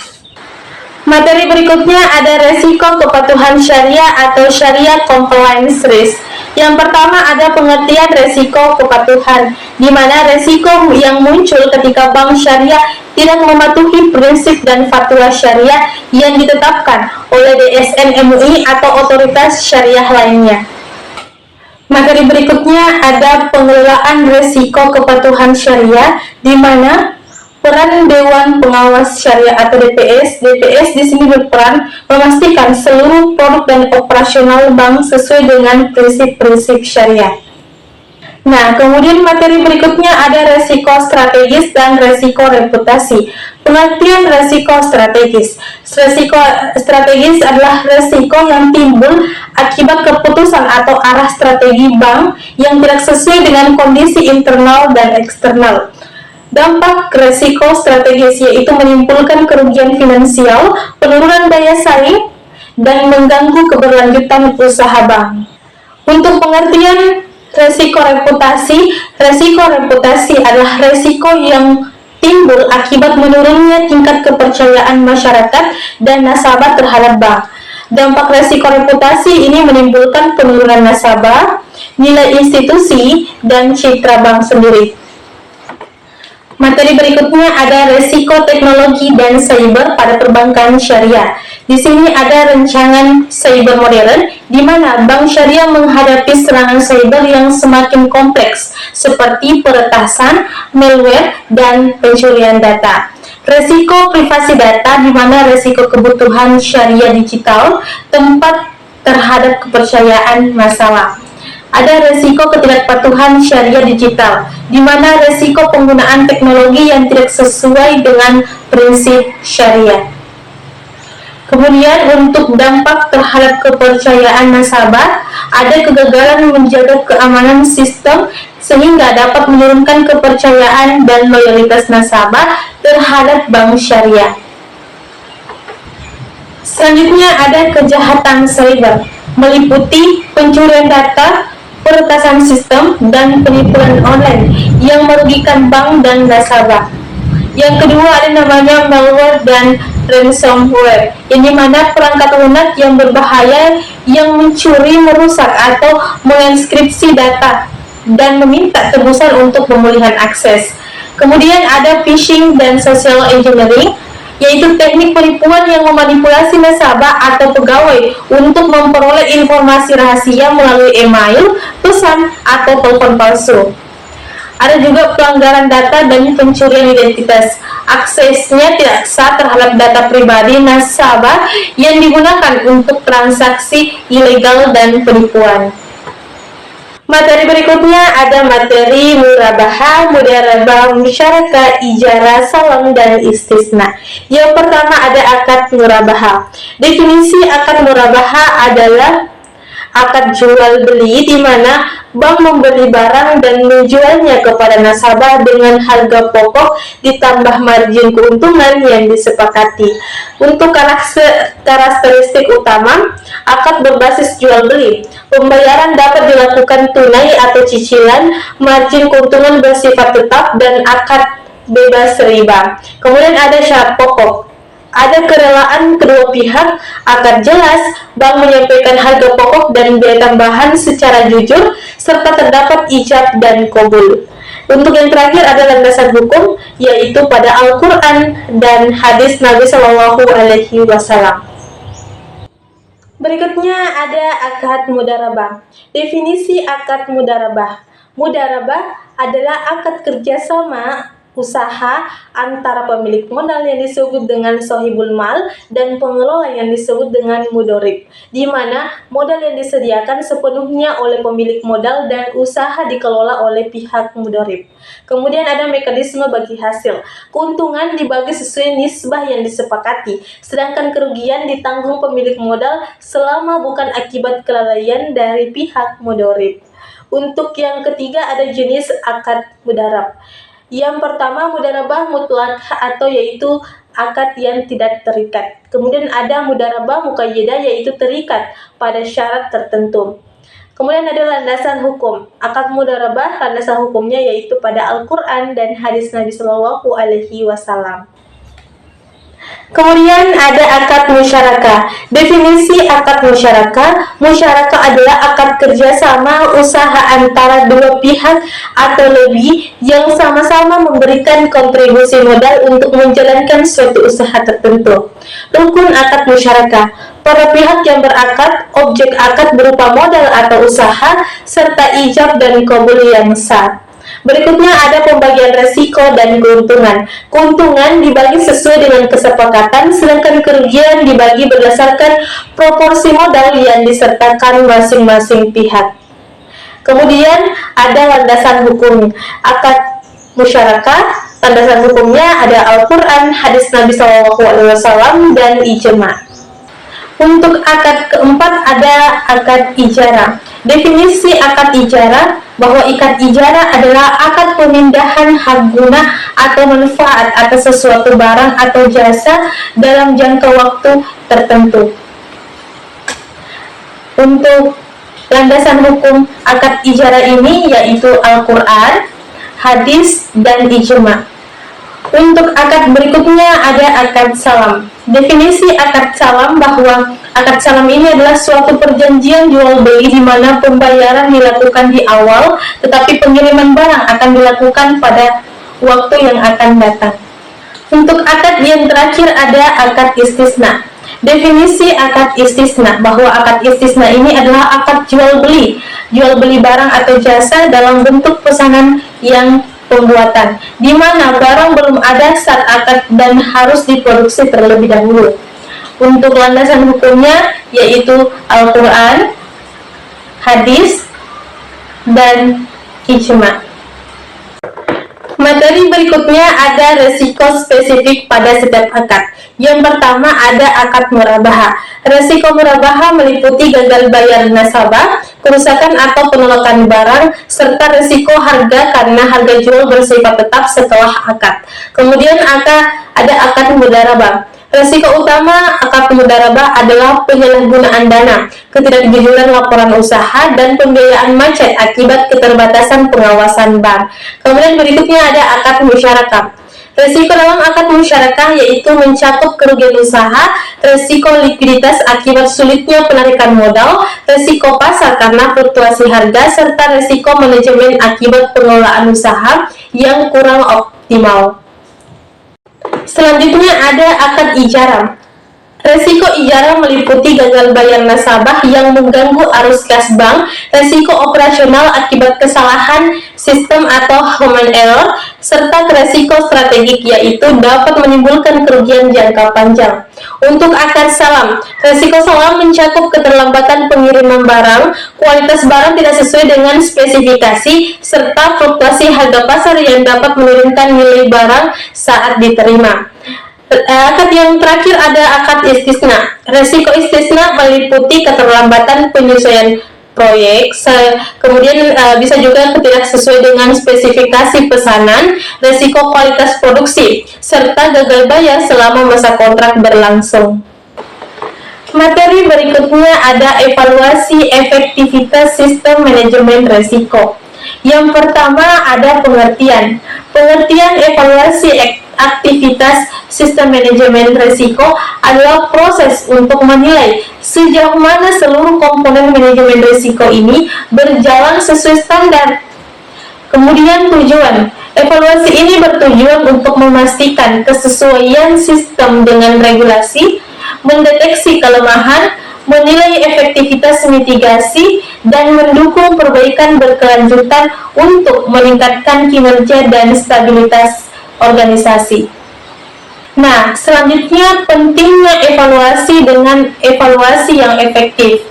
Materi berikutnya ada resiko kepatuhan syariah atau syariah compliance risk. Yang pertama ada pengertian resiko kepatuhan, di mana resiko yang muncul ketika bank syariah tidak mematuhi prinsip dan fatwa syariah yang ditetapkan oleh DSN MUI atau otoritas syariah lainnya. Materi berikutnya ada pengelolaan resiko kepatuhan syariah, di mana peran Dewan Pengawas Syariah atau DPS. DPS di sini berperan memastikan seluruh produk dan operasional bank sesuai dengan prinsip-prinsip syariah. Nah, kemudian materi berikutnya ada resiko strategis dan resiko reputasi. Pengertian resiko strategis. Resiko strategis adalah resiko yang timbul akibat keputusan atau arah strategi bank yang tidak sesuai dengan kondisi internal dan eksternal. Dampak resiko strategis yaitu menimbulkan kerugian finansial, penurunan daya saing, dan mengganggu keberlanjutan usaha bank. Untuk pengertian resiko reputasi adalah resiko yang timbul akibat menurunnya tingkat kepercayaan masyarakat dan nasabah terhadap bank. Dampak resiko reputasi ini menimbulkan penurunan nasabah, nilai institusi, dan citra bank sendiri. Materi berikutnya ada resiko teknologi dan cyber pada perbankan syariah. Di sini ada rancangan cyber modern, di mana bank syariah menghadapi serangan cyber yang semakin kompleks, seperti peretasan, malware, dan pencurian data. Resiko privasi data, di mana resiko kebutuhan syariah digital, tempat terhadap kepercayaan masalah. Ada resiko ketidakpatuhan syariah digital, di mana resiko penggunaan teknologi yang tidak sesuai dengan prinsip syariah. Kemudian untuk dampak terhadap kepercayaan nasabah, ada kegagalan menjaga keamanan sistem sehingga dapat menurunkan kepercayaan dan loyalitas nasabah terhadap bank syariah. Selanjutnya ada kejahatan cyber, meliputi pencurian data, peretasan sistem, dan penipuan online yang merugikan bank dan nasabah. Yang kedua ada namanya malware dan ransomware, yang dimana perangkat lunak yang berbahaya yang mencuri, merusak, atau menginskripsi data dan meminta tebusan untuk pemulihan akses. Kemudian ada phishing dan social engineering, yaitu teknik penipuan yang memanipulasi nasabah atau pegawai untuk memperoleh informasi rahasia melalui email, pesan, atau telepon palsu. Ada juga pelanggaran data dan pencurian identitas. Aksesnya tidak sah terhadap data pribadi nasabah yang digunakan untuk transaksi ilegal dan penipuan. Materi berikutnya ada materi murabahah, mudarabah, musyarakah, ijarah, salam, dan istisna. Yang pertama ada akad murabahah. Definisi akad murabahah adalah akad jual beli, di mana bank membeli barang dan menjualnya kepada nasabah dengan harga pokok ditambah margin keuntungan yang disepakati. Untuk karakteristik utama, akad berbasis jual beli. Pembayaran dapat dilakukan tunai atau cicilan, margin keuntungan bersifat tetap, dan akad bebas riba. Kemudian ada syarat pokok. Ada kerelaan kedua pihak, akad jelas, bank menyampaikan harga pokok dan biaya tambahan secara jujur, serta terdapat ijab dan qabul. Untuk yang terakhir ada landasan hukum, yaitu pada Al-Quran dan hadis Nabi Shallallahu Alaihi Wasallam. Berikutnya ada akad mudarabah. Definisi akad mudarabah. Mudarabah adalah akad kerjasama usaha antara pemilik modal yang disebut dengan sohibul mal dan pengelola yang disebut dengan mudorib, di mana modal yang disediakan sepenuhnya oleh pemilik modal dan usaha dikelola oleh pihak mudorib. Kemudian ada mekanisme bagi hasil. Keuntungan dibagi sesuai nisbah yang disepakati, sedangkan kerugian ditanggung pemilik modal selama bukan akibat kelalaian dari pihak mudorib. Untuk yang ketiga ada jenis akad mudarab. Yang pertama mudarabah mutlak, atau yaitu akad yang tidak terikat. Kemudian ada mudarabah muqayyadah, yaitu terikat pada syarat tertentu. Kemudian ada landasan hukum. Akad mudarabah landasan hukumnya yaitu pada Al-Quran dan hadis Nabi Shallallahu Alaihi Wasallam. Kemudian ada akad musyarakah. Definisi akad musyarakah. Musyarakah adalah akad kerjasama usaha antara dua pihak atau lebih yang sama-sama memberikan kontribusi modal untuk menjalankan suatu usaha tertentu. Rukun akad musyarakah. Para pihak yang berakad, objek akad berupa modal atau usaha, serta ijab dan qabul yang sah. Berikutnya ada pembagian resiko dan keuntungan. Keuntungan dibagi sesuai dengan kesepakatan, sedangkan kerugian dibagi berdasarkan proporsi modal yang disertakan masing-masing pihak. Kemudian ada landasan hukum akad musyarakah. Landasan hukumnya ada Al-Quran, hadis Nabi SAW, dan ijma'. Untuk akad keempat ada akad ijarah. Definisi akad ijarah bahwa akad ijarah adalah akad pemindahan hak guna atau manfaat atas sesuatu barang atau jasa dalam jangka waktu tertentu. Untuk landasan hukum akad ijarah ini yaitu Al-Quran, hadis, dan ijma'. Untuk akad berikutnya ada akad salam. Definisi akad salam bahwa akad salam ini adalah suatu perjanjian jual beli di mana pembayaran dilakukan di awal, tetapi pengiriman barang akan dilakukan pada waktu yang akan datang. Untuk akad yang terakhir ada akad istisna. Definisi akad istisna, bahwa akad istisna ini adalah akad jual beli barang atau jasa dalam bentuk pesanan yang pembuatan, di mana barang belum ada saat akad dan harus diproduksi terlebih dahulu. Untuk landasan hukumnya yaitu Al-Quran, hadis, dan ijma. Materi berikutnya ada resiko spesifik pada setiap akad. Yang pertama ada akad murabaha. Resiko murabaha meliputi gagal bayar nasabah, kerusakan atau penolakan barang, serta resiko harga karena harga jual bersifat tetap setelah akad. Kemudian ada akad mudarabah. Resiko utama akad mudarabah adalah penyalahgunaan dana, ketidakjujuran laporan usaha, dan pembiayaan macet akibat keterbatasan pengawasan bank. Kemudian berikutnya ada akad musyarakah. Resiko dalam akad musyarakah yaitu mencakup kerugian usaha, resiko likuiditas akibat sulitnya penarikan modal, resiko pasar karena fluktuasi harga, serta resiko manajemen akibat pengelolaan usaha yang kurang optimal. Selanjutnya ada akad ijarah. Resiko ijarah meliputi gagal bayar nasabah yang mengganggu arus kas bank, resiko operasional akibat kesalahan sistem atau human error, serta resiko strategik yaitu dapat menimbulkan kerugian jangka panjang. Untuk akad salam, resiko salam mencakup keterlambatan pengiriman barang, kualitas barang tidak sesuai dengan spesifikasi, serta fluktuasi harga pasar yang dapat menurunkan nilai barang saat diterima. Akad yang terakhir ada akad istisna. Resiko istisna meliputi keterlambatan penyesuaian proyek, kemudian bisa juga tidak sesuai dengan spesifikasi pesanan, resiko kualitas produksi, serta gagal bayar selama masa kontrak berlangsung. Materi berikutnya ada evaluasi efektivitas sistem manajemen resiko. Yang pertama ada pengertian. Pengertian evaluasi aktivitas sistem manajemen risiko adalah proses untuk menilai sejauh mana seluruh komponen manajemen risiko ini berjalan sesuai standar. Kemudian tujuan. Evaluasi ini bertujuan untuk memastikan kesesuaian sistem dengan regulasi, mendeteksi kelemahan, menilai efektivitas mitigasi, dan mendukung perbaikan berkelanjutan untuk meningkatkan kinerja dan stabilitas organisasi. Nah, selanjutnya pentingnya evaluasi dengan evaluasi yang efektif.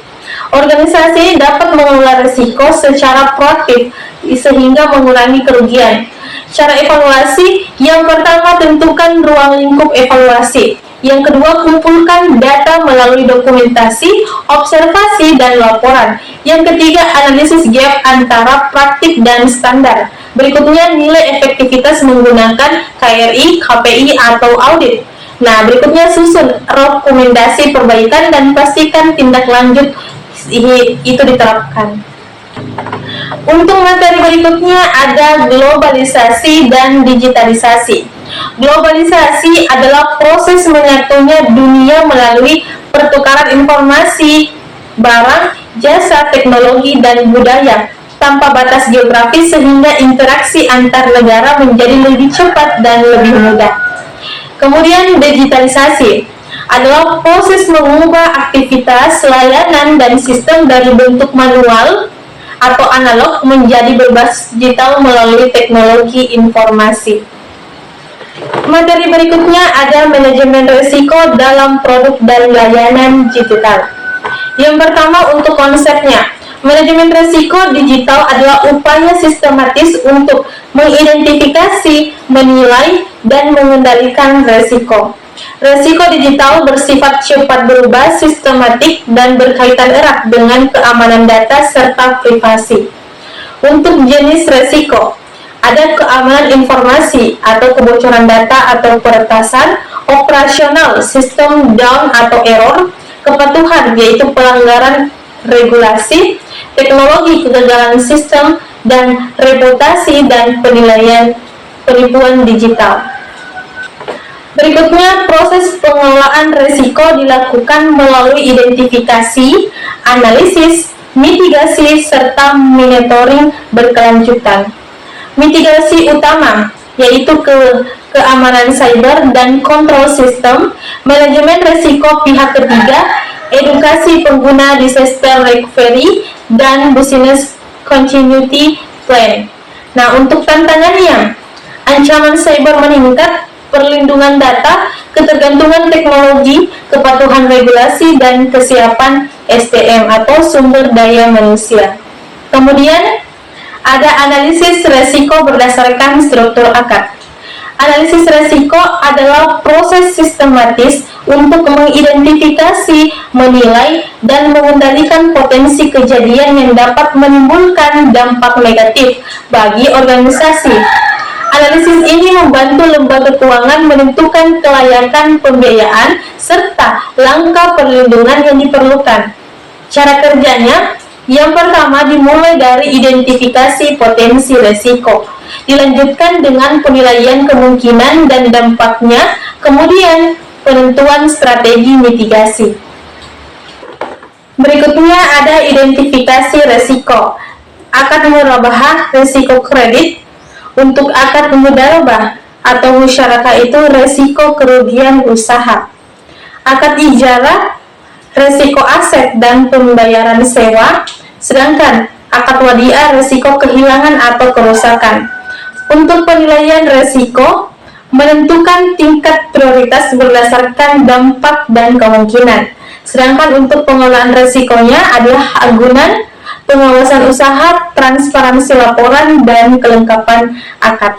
Organisasi dapat mengelola risiko secara proaktif sehingga mengurangi kerugian. Cara evaluasi, yang pertama tentukan ruang lingkup evaluasi. Yang kedua, kumpulkan data melalui dokumentasi, observasi, dan laporan. Yang ketiga, analisis gap antara praktik dan standar. Berikutnya, nilai efektivitas menggunakan KRI, KPI, atau audit. Nah, berikutnya susun rekomendasi perbaikan dan pastikan tindak lanjut itu diterapkan. Untuk materi berikutnya ada globalisasi dan digitalisasi. Globalisasi adalah proses menyatunya dunia melalui pertukaran informasi, barang, jasa, teknologi, dan budaya tanpa batas geografis sehingga interaksi antar negara menjadi lebih cepat dan lebih mudah. Kemudian digitalisasi adalah proses mengubah aktivitas, layanan, dan sistem dari bentuk manual atau analog menjadi berbasis digital melalui teknologi informasi. Materi berikutnya ada manajemen risiko dalam produk dan layanan digital. Yang pertama untuk konsepnya, manajemen risiko digital adalah upaya sistematis untuk mengidentifikasi, menilai, dan mengendalikan risiko. Risiko digital bersifat cepat berubah, sistematik, dan berkaitan erat dengan keamanan data serta privasi. Untuk jenis risiko, ada keamanan informasi atau kebocoran data atau peretasan, operasional, sistem down atau error, kepatuhan yaitu pelanggaran regulasi, teknologi kegagalan sistem, dan reputasi dan penilaian penipuan digital. Berikutnya, proses pengelolaan risiko dilakukan melalui identifikasi, analisis, mitigasi, serta monitoring berkelanjutan. Mitigasi utama yaitu keamanan cyber dan kontrol sistem, manajemen risiko pihak ketiga, edukasi pengguna, disaster recovery, dan business continuity plan. Nah, untuk tantangannya, ancaman cyber meningkat, perlindungan data, ketergantungan teknologi, kepatuhan regulasi, dan kesiapan SDM atau sumber daya manusia. Kemudian, ada analisis resiko berdasarkan struktur ACAT. Analisis resiko adalah proses sistematis untuk mengidentifikasi, menilai, dan mengendalikan potensi kejadian yang dapat menimbulkan dampak negatif bagi organisasi. Analisis ini membantu lembaga keuangan menentukan kelayakan pembiayaan serta langkah perlindungan yang diperlukan. Cara kerjanya, yang pertama dimulai dari identifikasi potensi risiko, dilanjutkan dengan penilaian kemungkinan dan dampaknya, kemudian penentuan strategi mitigasi. Berikutnya ada identifikasi risiko. Akad murabahah risiko kredit. Untuk akad mudharabah atau musyarakah itu risiko kerugian usaha. Akad ijarah risiko aset dan pembayaran sewa, sedangkan akad wadiah risiko kehilangan atau kerusakan. Untuk penilaian risiko, menentukan tingkat prioritas berdasarkan dampak dan kemungkinan. Sedangkan untuk pengelolaan risikonya adalah agunan, pengawasan usaha, transparansi laporan, dan kelengkapan akad.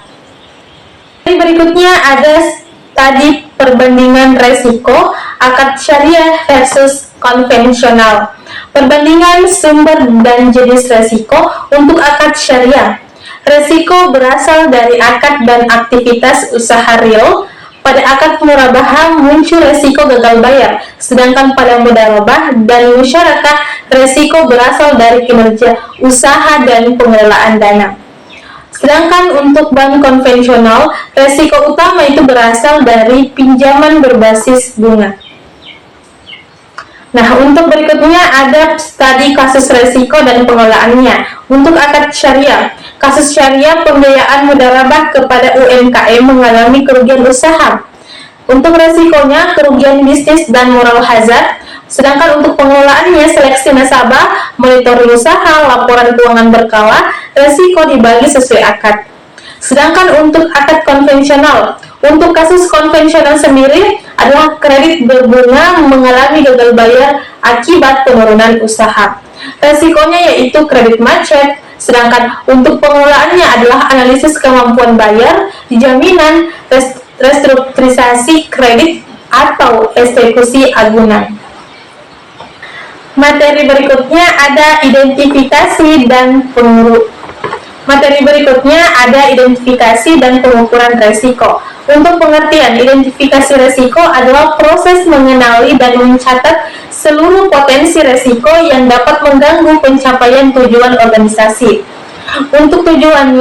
Berikutnya ada tadi perbandingan risiko akad syariah versus konvensional. Perbandingan sumber dan jenis risiko untuk akad syariah. Risiko berasal dari akad dan aktivitas usaha real. Pada akad murabahah muncul risiko gagal bayar, sedangkan pada mudharabah dan musyarakah risiko berasal dari kinerja usaha dan pengelolaan dana. Sedangkan untuk bank konvensional, risiko utama itu berasal dari pinjaman berbasis bunga. Nah, untuk berikutnya ada studi kasus risiko dan pengelolaannya. Untuk akad syariah, kasus syariah pembiayaan mudharabah kepada UMKM mengalami kerugian usaha. Untuk risikonya, kerugian bisnis dan moral hazard. Sedangkan untuk pengelolaannya, seleksi nasabah, monitoring usaha, laporan keuangan berkala, risiko dibagi sesuai akad. Sedangkan untuk akad konvensional, untuk kasus konvensional sendiri adalah kredit berbunga mengalami gagal bayar akibat penurunan usaha. Resikonya yaitu kredit macet, sedangkan untuk pengelolaannya adalah analisis kemampuan bayar, jaminan, restrukturisasi kredit, atau eksekusi agunan. Materi berikutnya ada identifikasi dan pengukuran risiko. Untuk pengertian, identifikasi risiko adalah proses mengenali dan mencatat seluruh potensi risiko yang dapat mengganggu pencapaian tujuan organisasi. Untuk tujuan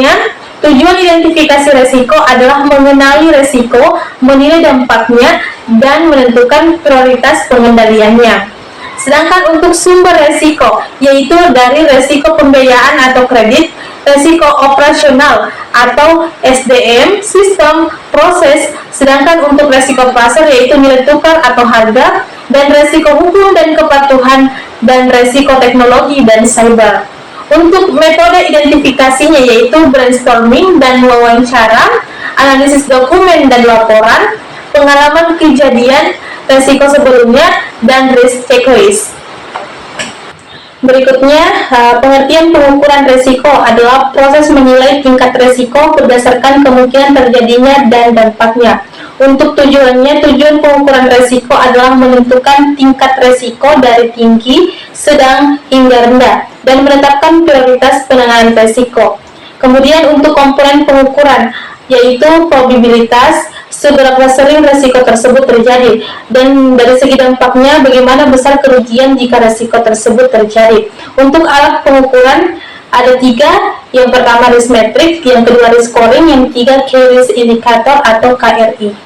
identifikasi risiko adalah mengenali risiko, menilai dampaknya, dan menentukan prioritas pengendaliannya. Sedangkan untuk sumber risiko, yaitu dari risiko pembiayaan atau kredit, risiko operasional atau SDM, sistem, proses, sedangkan untuk risiko pasar yaitu nilai tukar atau harga, dan risiko hukum dan kepatuhan, dan risiko teknologi dan cyber. Untuk metode identifikasinya yaitu brainstorming dan wawancara, analisis dokumen dan laporan, pengalaman kejadian, risiko sebelumnya, dan risk checklist. Berikutnya, pengertian pengukuran risiko adalah proses menilai tingkat risiko berdasarkan kemungkinan terjadinya dan dampaknya. Untuk tujuan pengukuran risiko adalah menentukan tingkat risiko dari tinggi, sedang, hingga rendah, dan menetapkan prioritas penanganan risiko. Kemudian untuk komponen pengukuran, yaitu probabilitas, seberapa sering risiko tersebut terjadi, dan dari segi dampaknya bagaimana besar kerugian jika risiko tersebut terjadi. Untuk alat pengukuran ada 3, yang pertama risk metric, yang kedua risk scoring, yang ketiga key risk indicator atau KRI.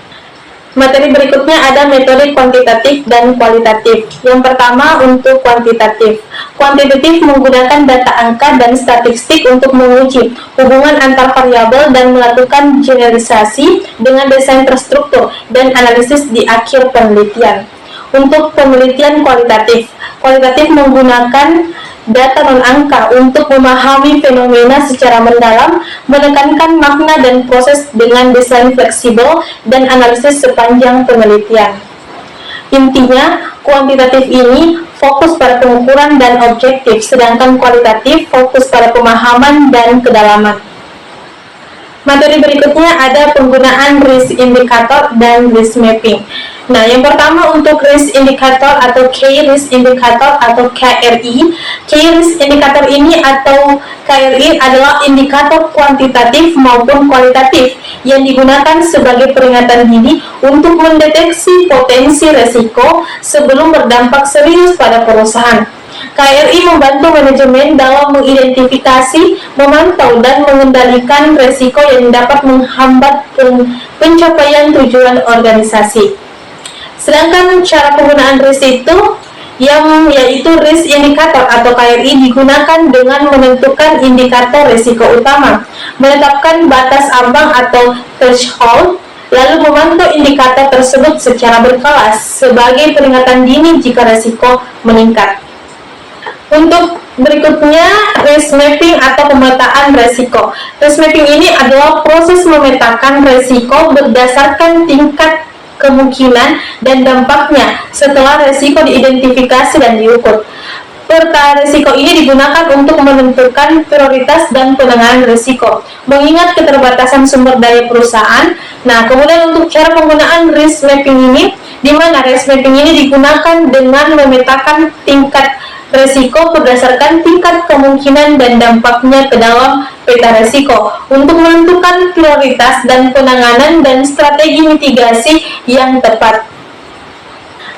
Materi berikutnya ada metode kuantitatif dan kualitatif. Yang pertama untuk kuantitatif. Kuantitatif menggunakan data angka dan statistik untuk menguji hubungan antar variabel dan melakukan generalisasi dengan desain terstruktur dan analisis di akhir penelitian. Untuk penelitian kualitatif, kualitatif menggunakan data non-angka untuk memahami fenomena secara mendalam, menekankan makna dan proses dengan desain fleksibel dan analisis sepanjang penelitian. Intinya, kuantitatif ini fokus pada pengukuran dan objektif, sedangkan kualitatif fokus pada pemahaman dan kedalaman. Materi berikutnya ada penggunaan risk indicator dan risk mapping. Nah, yang pertama untuk risk indicator atau key risk indicator atau KRI. Key risk indicator ini atau KRI adalah indikator kuantitatif maupun kualitatif yang digunakan sebagai peringatan dini untuk mendeteksi potensi resiko sebelum berdampak serius pada perusahaan. KRI membantu manajemen dalam mengidentifikasi, memantau, dan mengendalikan resiko yang dapat menghambat pencapaian tujuan organisasi. Sedangkan cara penggunaan risk itu yaitu risk indicator atau KRI digunakan dengan menentukan indikator risiko utama, menetapkan batas ambang atau threshold, lalu memantau indikator tersebut secara berkala sebagai peringatan dini jika risiko meningkat. Untuk berikutnya, risk mapping atau pemetaan resiko. Risk mapping ini adalah proses memetakan resiko berdasarkan tingkat kemungkinan dan dampaknya setelah resiko diidentifikasi dan diukur. Peta risiko ini digunakan untuk menentukan prioritas dan penanganan risiko, mengingat keterbatasan sumber daya perusahaan. Nah, kemudian untuk cara penggunaan risk mapping ini, di mana risk mapping ini digunakan dengan memetakan tingkat resiko berdasarkan tingkat kemungkinan dan dampaknya ke dalam peta resiko untuk menentukan prioritas dan penanganan dan strategi mitigasi yang tepat.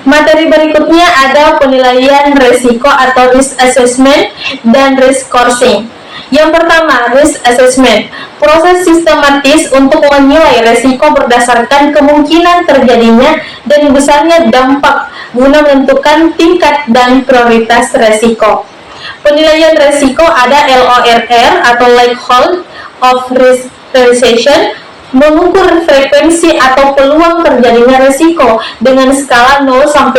Materi berikutnya ada penilaian resiko atau risk assessment dan risk scoring. Yang pertama, risk assessment, proses sistematis untuk menilai resiko berdasarkan kemungkinan terjadinya dan besarnya dampak guna menentukan tingkat dan prioritas resiko. Penilaian resiko ada LORR atau likelihood of risk realization, mengukur frekuensi atau peluang terjadinya resiko dengan skala 0-5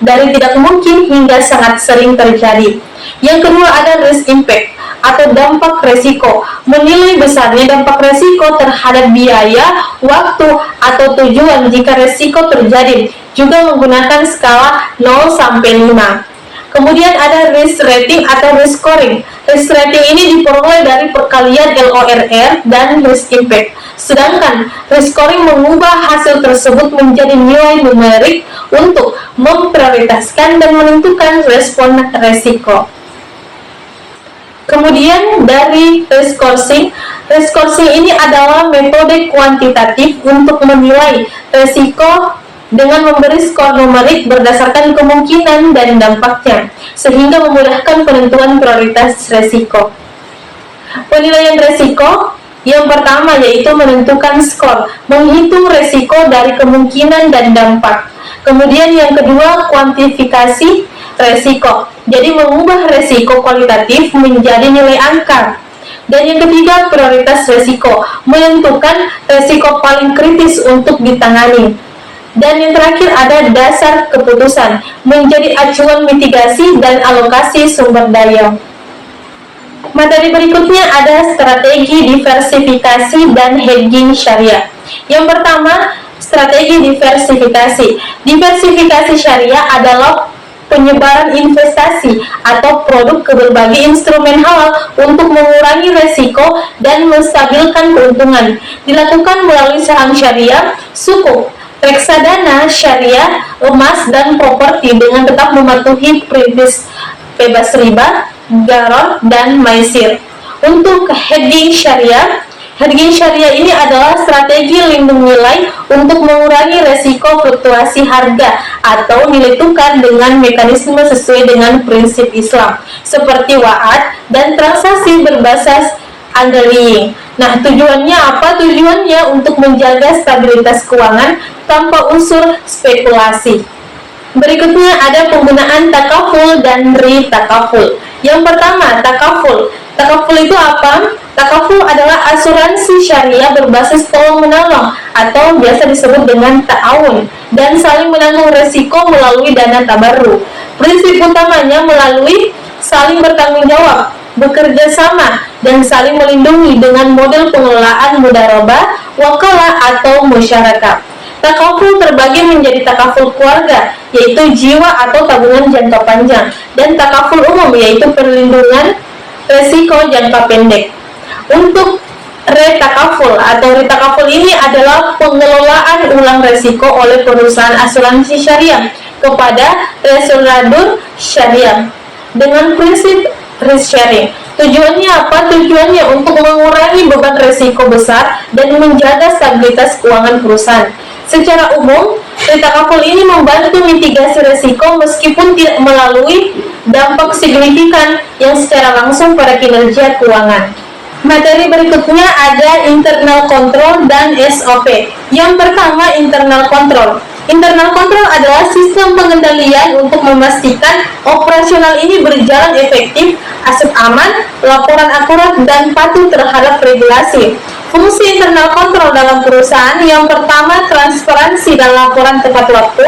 dari tidak mungkin hingga sangat sering terjadi. Yang kedua ada risk impact atau dampak resiko, menilai besarnya dampak resiko terhadap biaya, waktu, atau tujuan jika resiko terjadi, juga menggunakan skala 0-5. Kemudian ada risk rating atau risk scoring. Risk rating ini diperoleh dari perkalian LORR dan risk impact. Sedangkan risk scoring mengubah hasil tersebut menjadi nilai numerik untuk memprioritaskan dan menentukan respon resiko. Kemudian dari risk scoring ini adalah metode kuantitatif untuk menilai resiko dengan memberi skor numerik berdasarkan kemungkinan dan dampaknya, sehingga memudahkan penentuan prioritas resiko. Penilaian resiko yang pertama yaitu menentukan skor, menghitung resiko dari kemungkinan dan dampak. Kemudian yang kedua, kuantifikasi resiko, jadi mengubah resiko kualitatif menjadi nilai angka. Dan yang ketiga, prioritas resiko, menentukan resiko paling kritis untuk ditangani. Dan yang terakhir ada dasar keputusan, menjadi acuan mitigasi dan alokasi sumber daya. Materi berikutnya ada strategi diversifikasi dan hedging syariah. Yang pertama, strategi diversifikasi. Diversifikasi syariah adalah penyebaran investasi atau produk ke berbagai instrumen halal untuk mengurangi resiko dan menstabilkan keuntungan. Dilakukan melalui saham syariah, sukuk, reksadana syariah, emas, dan properti dengan tetap mematuhi prinsip bebas riba, gharar, dan maisir. Untuk hedging syariah ini adalah strategi lindung nilai untuk mengurangi resiko fluktuasi harga atau nilai tukar dengan mekanisme sesuai dengan prinsip Islam, seperti wa'ad dan transaksi berbasis underlying. Nah, tujuannya apa? Tujuannya untuk menjaga stabilitas keuangan tanpa unsur spekulasi. Berikutnya ada penggunaan takaful dan ritakaful. Yang pertama, takaful. Takaful itu apa? Takaful adalah asuransi syariah berbasis tolong-menolong atau biasa disebut dengan ta'awun dan saling menanggung resiko melalui dana tabarruk. Prinsip utamanya melalui saling bertanggung jawab, bekerja sama, dan saling melindungi dengan model pengelolaan mudharabah, wakalah, atau musyarakah. Takaful terbagi menjadi takaful keluarga, yaitu jiwa atau tabungan jangka panjang, dan takaful umum, yaitu perlindungan resiko jangka pendek. Untuk retakaful atau ritakaful ini adalah pengelolaan ulang resiko oleh perusahaan asuransi syariah kepada resuladur syariah dengan prinsip risk sharing. Tujuannya apa? Tujuannya untuk mengurangi beban resiko besar dan menjaga stabilitas keuangan perusahaan. Secara umum, ritakaful ini membantu mitigasi resiko meskipun tidak melalui dampak signifikan yang secara langsung pada kinerja keuangan. Materi berikutnya ada internal control dan SOP. Yang pertama, internal control. Internal control adalah sistem pengendalian untuk memastikan operasional ini berjalan efektif, aset aman, laporan akurat, dan patuh terhadap regulasi. Fungsi internal control dalam perusahaan yang pertama, transparansi dan laporan tepat waktu,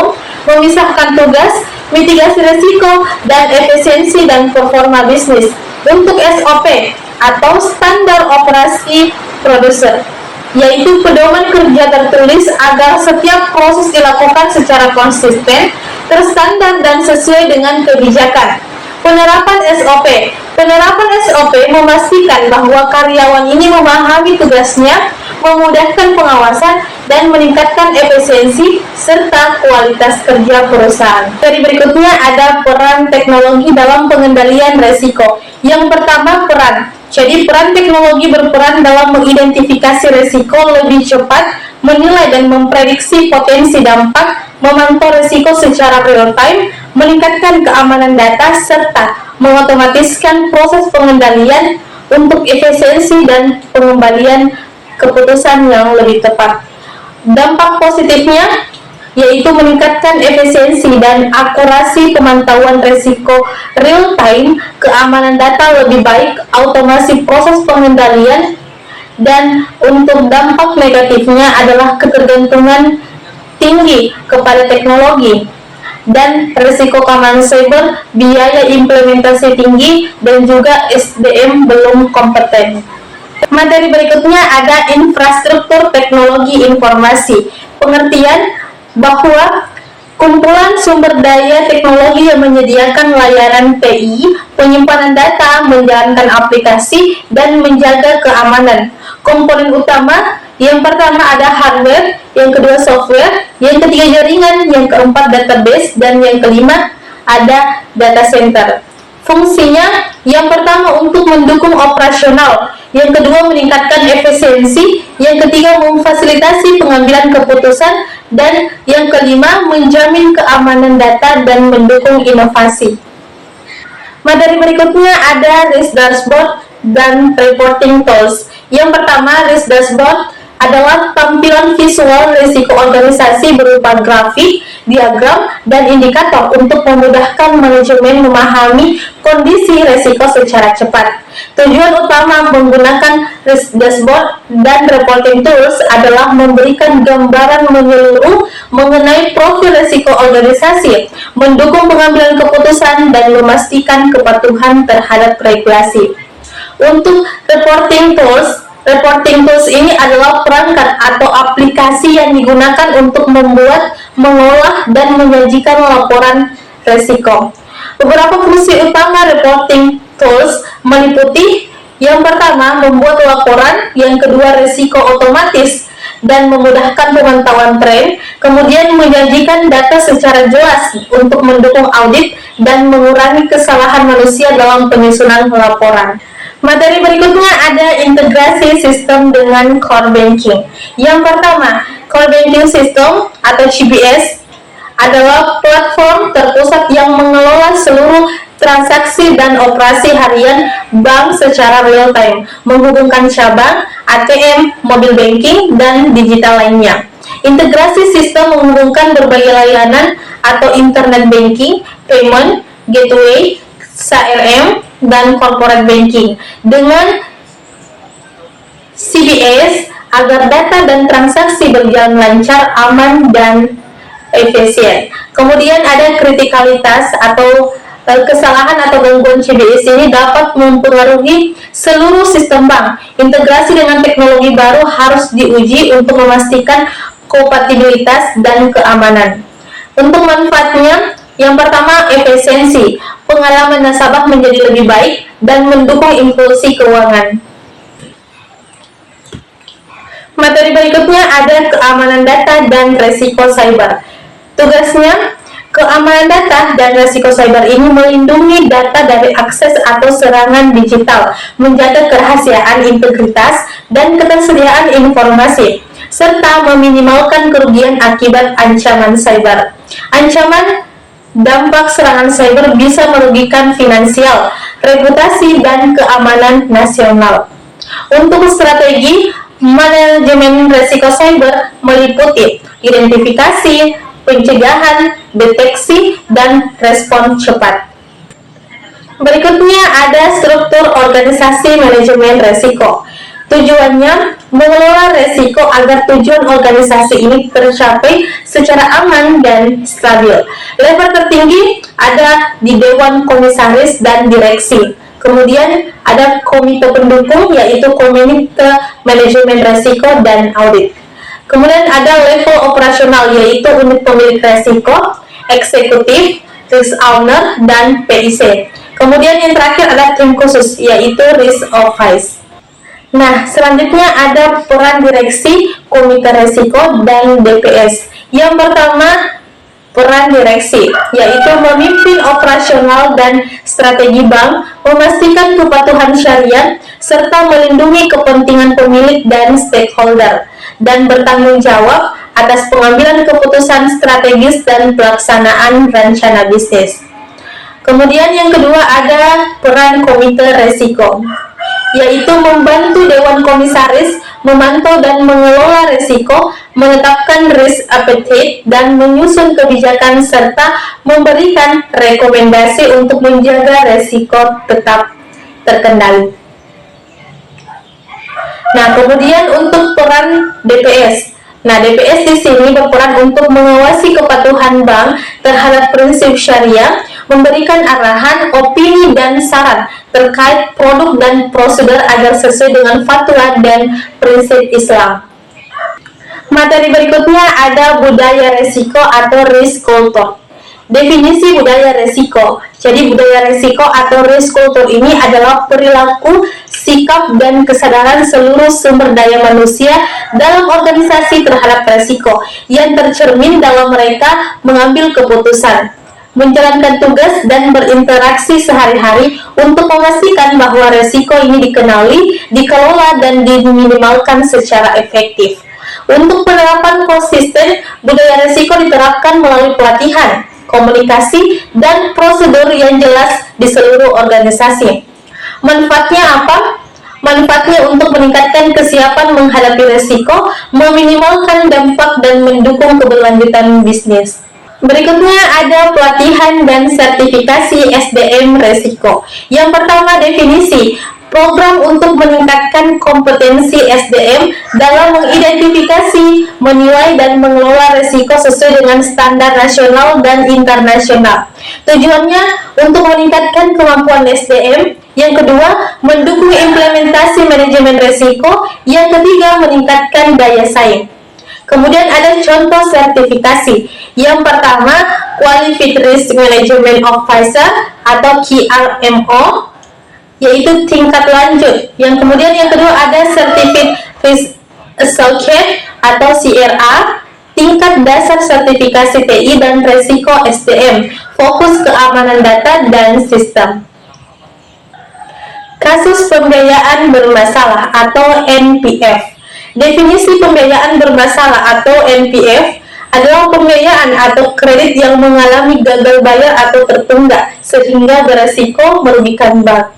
memisahkan tugas, mitigasi risiko, dan efisiensi dan performa bisnis. Untuk SOP atau standar operasi produser, yaitu pedoman kerja tertulis agar setiap proses dilakukan secara konsisten, terstandar, dan sesuai dengan kebijakan. Penerapan SOP. Penerapan SOP memastikan bahwa karyawan ini memahami tugasnya, memudahkan pengawasan, dan meningkatkan efisiensi serta kualitas kerja perusahaan. Dari berikutnya ada peran teknologi dalam pengendalian resiko. Yang pertama, peran. Jadi peran teknologi berperan dalam mengidentifikasi risiko lebih cepat, menilai dan memprediksi potensi dampak, memantau risiko secara real time, meningkatkan keamanan data, serta mengotomatiskan proses pengendalian untuk efisiensi dan pengembalian keputusan yang lebih tepat. Dampak positifnya yaitu meningkatkan efisiensi dan akurasi pemantauan risiko real time, keamanan data lebih baik, automasi proses pengendalian, dan untuk dampak negatifnya adalah ketergantungan tinggi kepada teknologi dan risiko keamanan cyber, biaya implementasi tinggi, dan juga SDM belum kompeten. Materi berikutnya ada infrastruktur teknologi informasi. Pengertian bahwa kumpulan sumber daya teknologi yang menyediakan layanan TI, penyimpanan data, menjalankan aplikasi, dan menjaga keamanan. Komponen utama, yang pertama ada hardware, yang kedua software, yang ketiga jaringan, yang keempat database, dan yang kelima ada data center. Fungsinya, yang pertama untuk mendukung operasional, yang kedua meningkatkan efisiensi, yang ketiga memfasilitasi pengambilan keputusan, dan yang kelima menjamin keamanan data dan mendukung inovasi. Materi berikutnya ada risk dashboard dan reporting tools. Yang pertama, risk dashboard adalah tampilan visual risiko organisasi berupa grafik, diagram, dan indikator untuk memudahkan manajemen memahami kondisi risiko secara cepat. Tujuan utama menggunakan risk dashboard dan reporting tools adalah memberikan gambaran menyeluruh mengenai profil risiko organisasi, mendukung pengambilan keputusan, dan memastikan kepatuhan terhadap regulasi. Untuk reporting tools ini adalah perangkat atau aplikasi yang digunakan untuk membuat, mengolah, dan menyajikan laporan risiko. Beberapa fungsi utama reporting tools meliputi yang pertama, membuat laporan, yang kedua risiko otomatis dan memudahkan pemantauan tren, kemudian menyajikan data secara jelas untuk mendukung audit dan mengurangi kesalahan manusia dalam penyusunan laporan. Materi berikutnya ada integrasi sistem dengan core banking. Yang pertama, core banking system atau CBS adalah platform terpusat yang mengelola seluruh transaksi dan operasi harian bank secara real time, menghubungkan cabang, ATM, mobil banking, dan digital lainnya. Integrasi sistem menghubungkan berbagai layanan atau internet banking, payment, gateway, CRM, dan corporate banking dengan CBS agar data dan transaksi berjalan lancar, aman, dan efisien. Kemudian ada kritikalitas atau kesalahan atau gangguan CBS ini dapat mempengaruhi seluruh sistem bank. Integrasi dengan teknologi baru harus diuji untuk memastikan kompatibilitas dan keamanan. Untuk manfaatnya, yang pertama efisiensi. Pengalaman nasabah menjadi lebih baik dan mendukung inklusi keuangan. Materi berikutnya ada keamanan data dan resiko cyber. Tugasnya, keamanan data dan resiko cyber ini melindungi data dari akses atau serangan digital, menjaga kerahasiaan, integritas, dan ketersediaan informasi, serta meminimalkan kerugian akibat ancaman cyber. Ancaman dampak serangan cyber bisa merugikan finansial, reputasi, dan keamanan nasional. Untuk strategi manajemen risiko cyber meliputi identifikasi, pencegahan, deteksi, dan respon cepat. Berikutnya ada struktur organisasi manajemen risiko. Tujuannya mengelola risiko agar tujuan organisasi ini tercapai secara aman dan stabil. Level tertinggi ada di Dewan Komisaris dan Direksi. Kemudian ada komite pendukung, yaitu Komite Manajemen Risiko dan Audit. Kemudian ada level operasional, yaitu unit pemilik risiko, eksekutif, risk owner, dan PIC. Kemudian yang terakhir ada tim khusus, yaitu risk office. Nah, selanjutnya ada peran direksi, komite risiko, dan DPS. Yang pertama, peran direksi, yaitu memimpin operasional dan strategi bank, memastikan kepatuhan syariat, serta melindungi kepentingan pemilik dan stakeholder, dan bertanggung jawab atas pengambilan keputusan strategis dan pelaksanaan rencana bisnis. Kemudian yang kedua ada peran komite risiko, yaitu membantu Dewan Komisaris memantau dan mengelola risiko, menetapkan risk appetite, dan menyusun kebijakan serta memberikan rekomendasi untuk menjaga risiko tetap terkendali. Nah, kemudian untuk peran DPS. Nah, DPS di sini berperan untuk mengawasi kepatuhan bank terhadap prinsip syariah, memberikan arahan, opini, dan saran terkait produk dan prosedur agar sesuai dengan fatwa dan prinsip Islam. Materi berikutnya ada budaya risiko atau risk culture. Definisi budaya risiko. Jadi budaya risiko atau risk culture ini adalah perilaku, sikap, dan kesadaran seluruh sumber daya manusia dalam organisasi terhadap risiko yang tercermin dalam mereka mengambil keputusan, menjalankan tugas, dan berinteraksi sehari-hari untuk memastikan bahwa risiko ini dikenali, dikelola, dan diminimalkan secara efektif. Untuk penerapan konsisten, budaya risiko diterapkan melalui pelatihan, komunikasi, dan prosedur yang jelas di seluruh organisasi. Manfaatnya apa? Manfaatnya untuk meningkatkan kesiapan menghadapi risiko, meminimalkan dampak, dan mendukung keberlanjutan bisnis. Berikutnya ada pelatihan dan sertifikasi SDM risiko. Yang pertama, definisi. Program untuk meningkatkan kompetensi SDM dalam mengidentifikasi, menilai, dan mengelola risiko sesuai dengan standar nasional dan internasional. Tujuannya untuk meningkatkan kemampuan SDM. Yang kedua, mendukung implementasi manajemen risiko. Yang ketiga, meningkatkan daya saing. Kemudian ada contoh sertifikasi. Yang pertama, Qualified Risk Management Officer atau QRMO, yaitu tingkat lanjut. Yang kemudian yang kedua ada Certificate Risk Associate atau CRA, tingkat dasar sertifikasi TI dan risiko SDM, fokus keamanan data dan sistem. Kasus pembiayaan bermasalah atau NPF. Definisi pembiayaan bermasalah atau NPF adalah pembiayaan atau kredit yang mengalami gagal bayar atau tertunggak sehingga beresiko merugikan bank.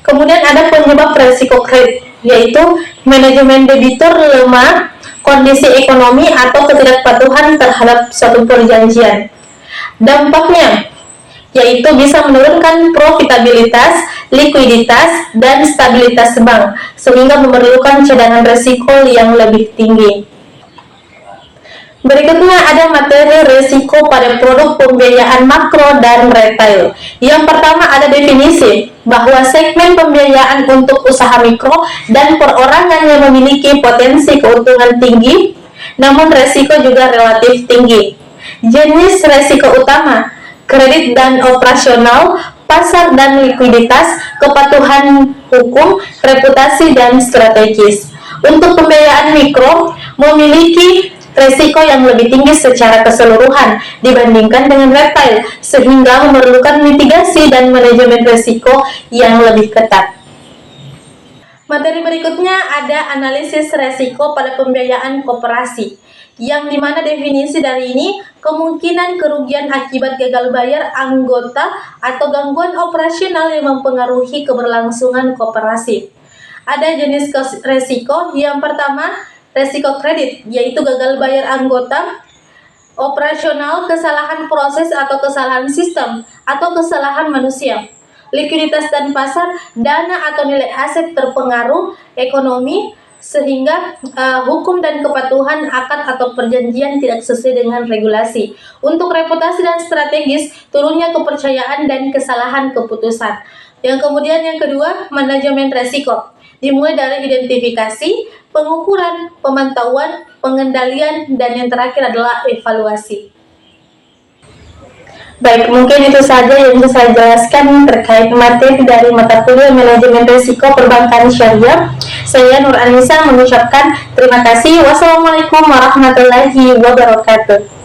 Kemudian ada penyebab resiko kredit, yaitu manajemen debitur lemah, kondisi ekonomi atau ketidakpatuhan terhadap suatu perjanjian. Dampaknya yaitu bisa menurunkan profitabilitas, likuiditas, dan stabilitas bank, sehingga memerlukan cadangan resiko yang lebih tinggi. Berikutnya ada materi risiko pada produk pembiayaan makro dan retail. Yang pertama ada definisi bahwa segmen pembiayaan untuk usaha mikro dan perorangan yang memiliki potensi keuntungan tinggi, namun risiko juga relatif tinggi. Jenis risiko utama, kredit dan operasional, pasar dan likuiditas, kepatuhan hukum, reputasi, dan strategis. Untuk pembiayaan mikro, memiliki risiko yang lebih tinggi secara keseluruhan dibandingkan dengan retail, sehingga memerlukan mitigasi dan manajemen risiko yang lebih ketat. Materi berikutnya ada analisis risiko pada pembiayaan koperasi, yang dimana definisi dari ini kemungkinan kerugian akibat gagal bayar anggota atau gangguan operasional yang mempengaruhi keberlangsungan koperasi. Ada jenis risiko. Yang pertama, risiko kredit, yaitu gagal bayar anggota, operasional, kesalahan proses atau kesalahan sistem, atau kesalahan manusia. Likuiditas dan pasar, dana atau nilai aset terpengaruh ekonomi, sehingga hukum dan kepatuhan akad atau perjanjian tidak sesuai dengan regulasi. Untuk reputasi dan strategis, turunnya kepercayaan dan kesalahan keputusan. Yang kemudian yang kedua, manajemen risiko, dimulai dari identifikasi, pengukuran, pemantauan, pengendalian, dan yang terakhir adalah evaluasi. Baik, mungkin itu saja yang bisa saya jelaskan terkait materi dari mata kuliah manajemen risiko perbankan syariah. Saya Nur Anissa mengucapkan terima kasih. Wassalamualaikum warahmatullahi wabarakatuh.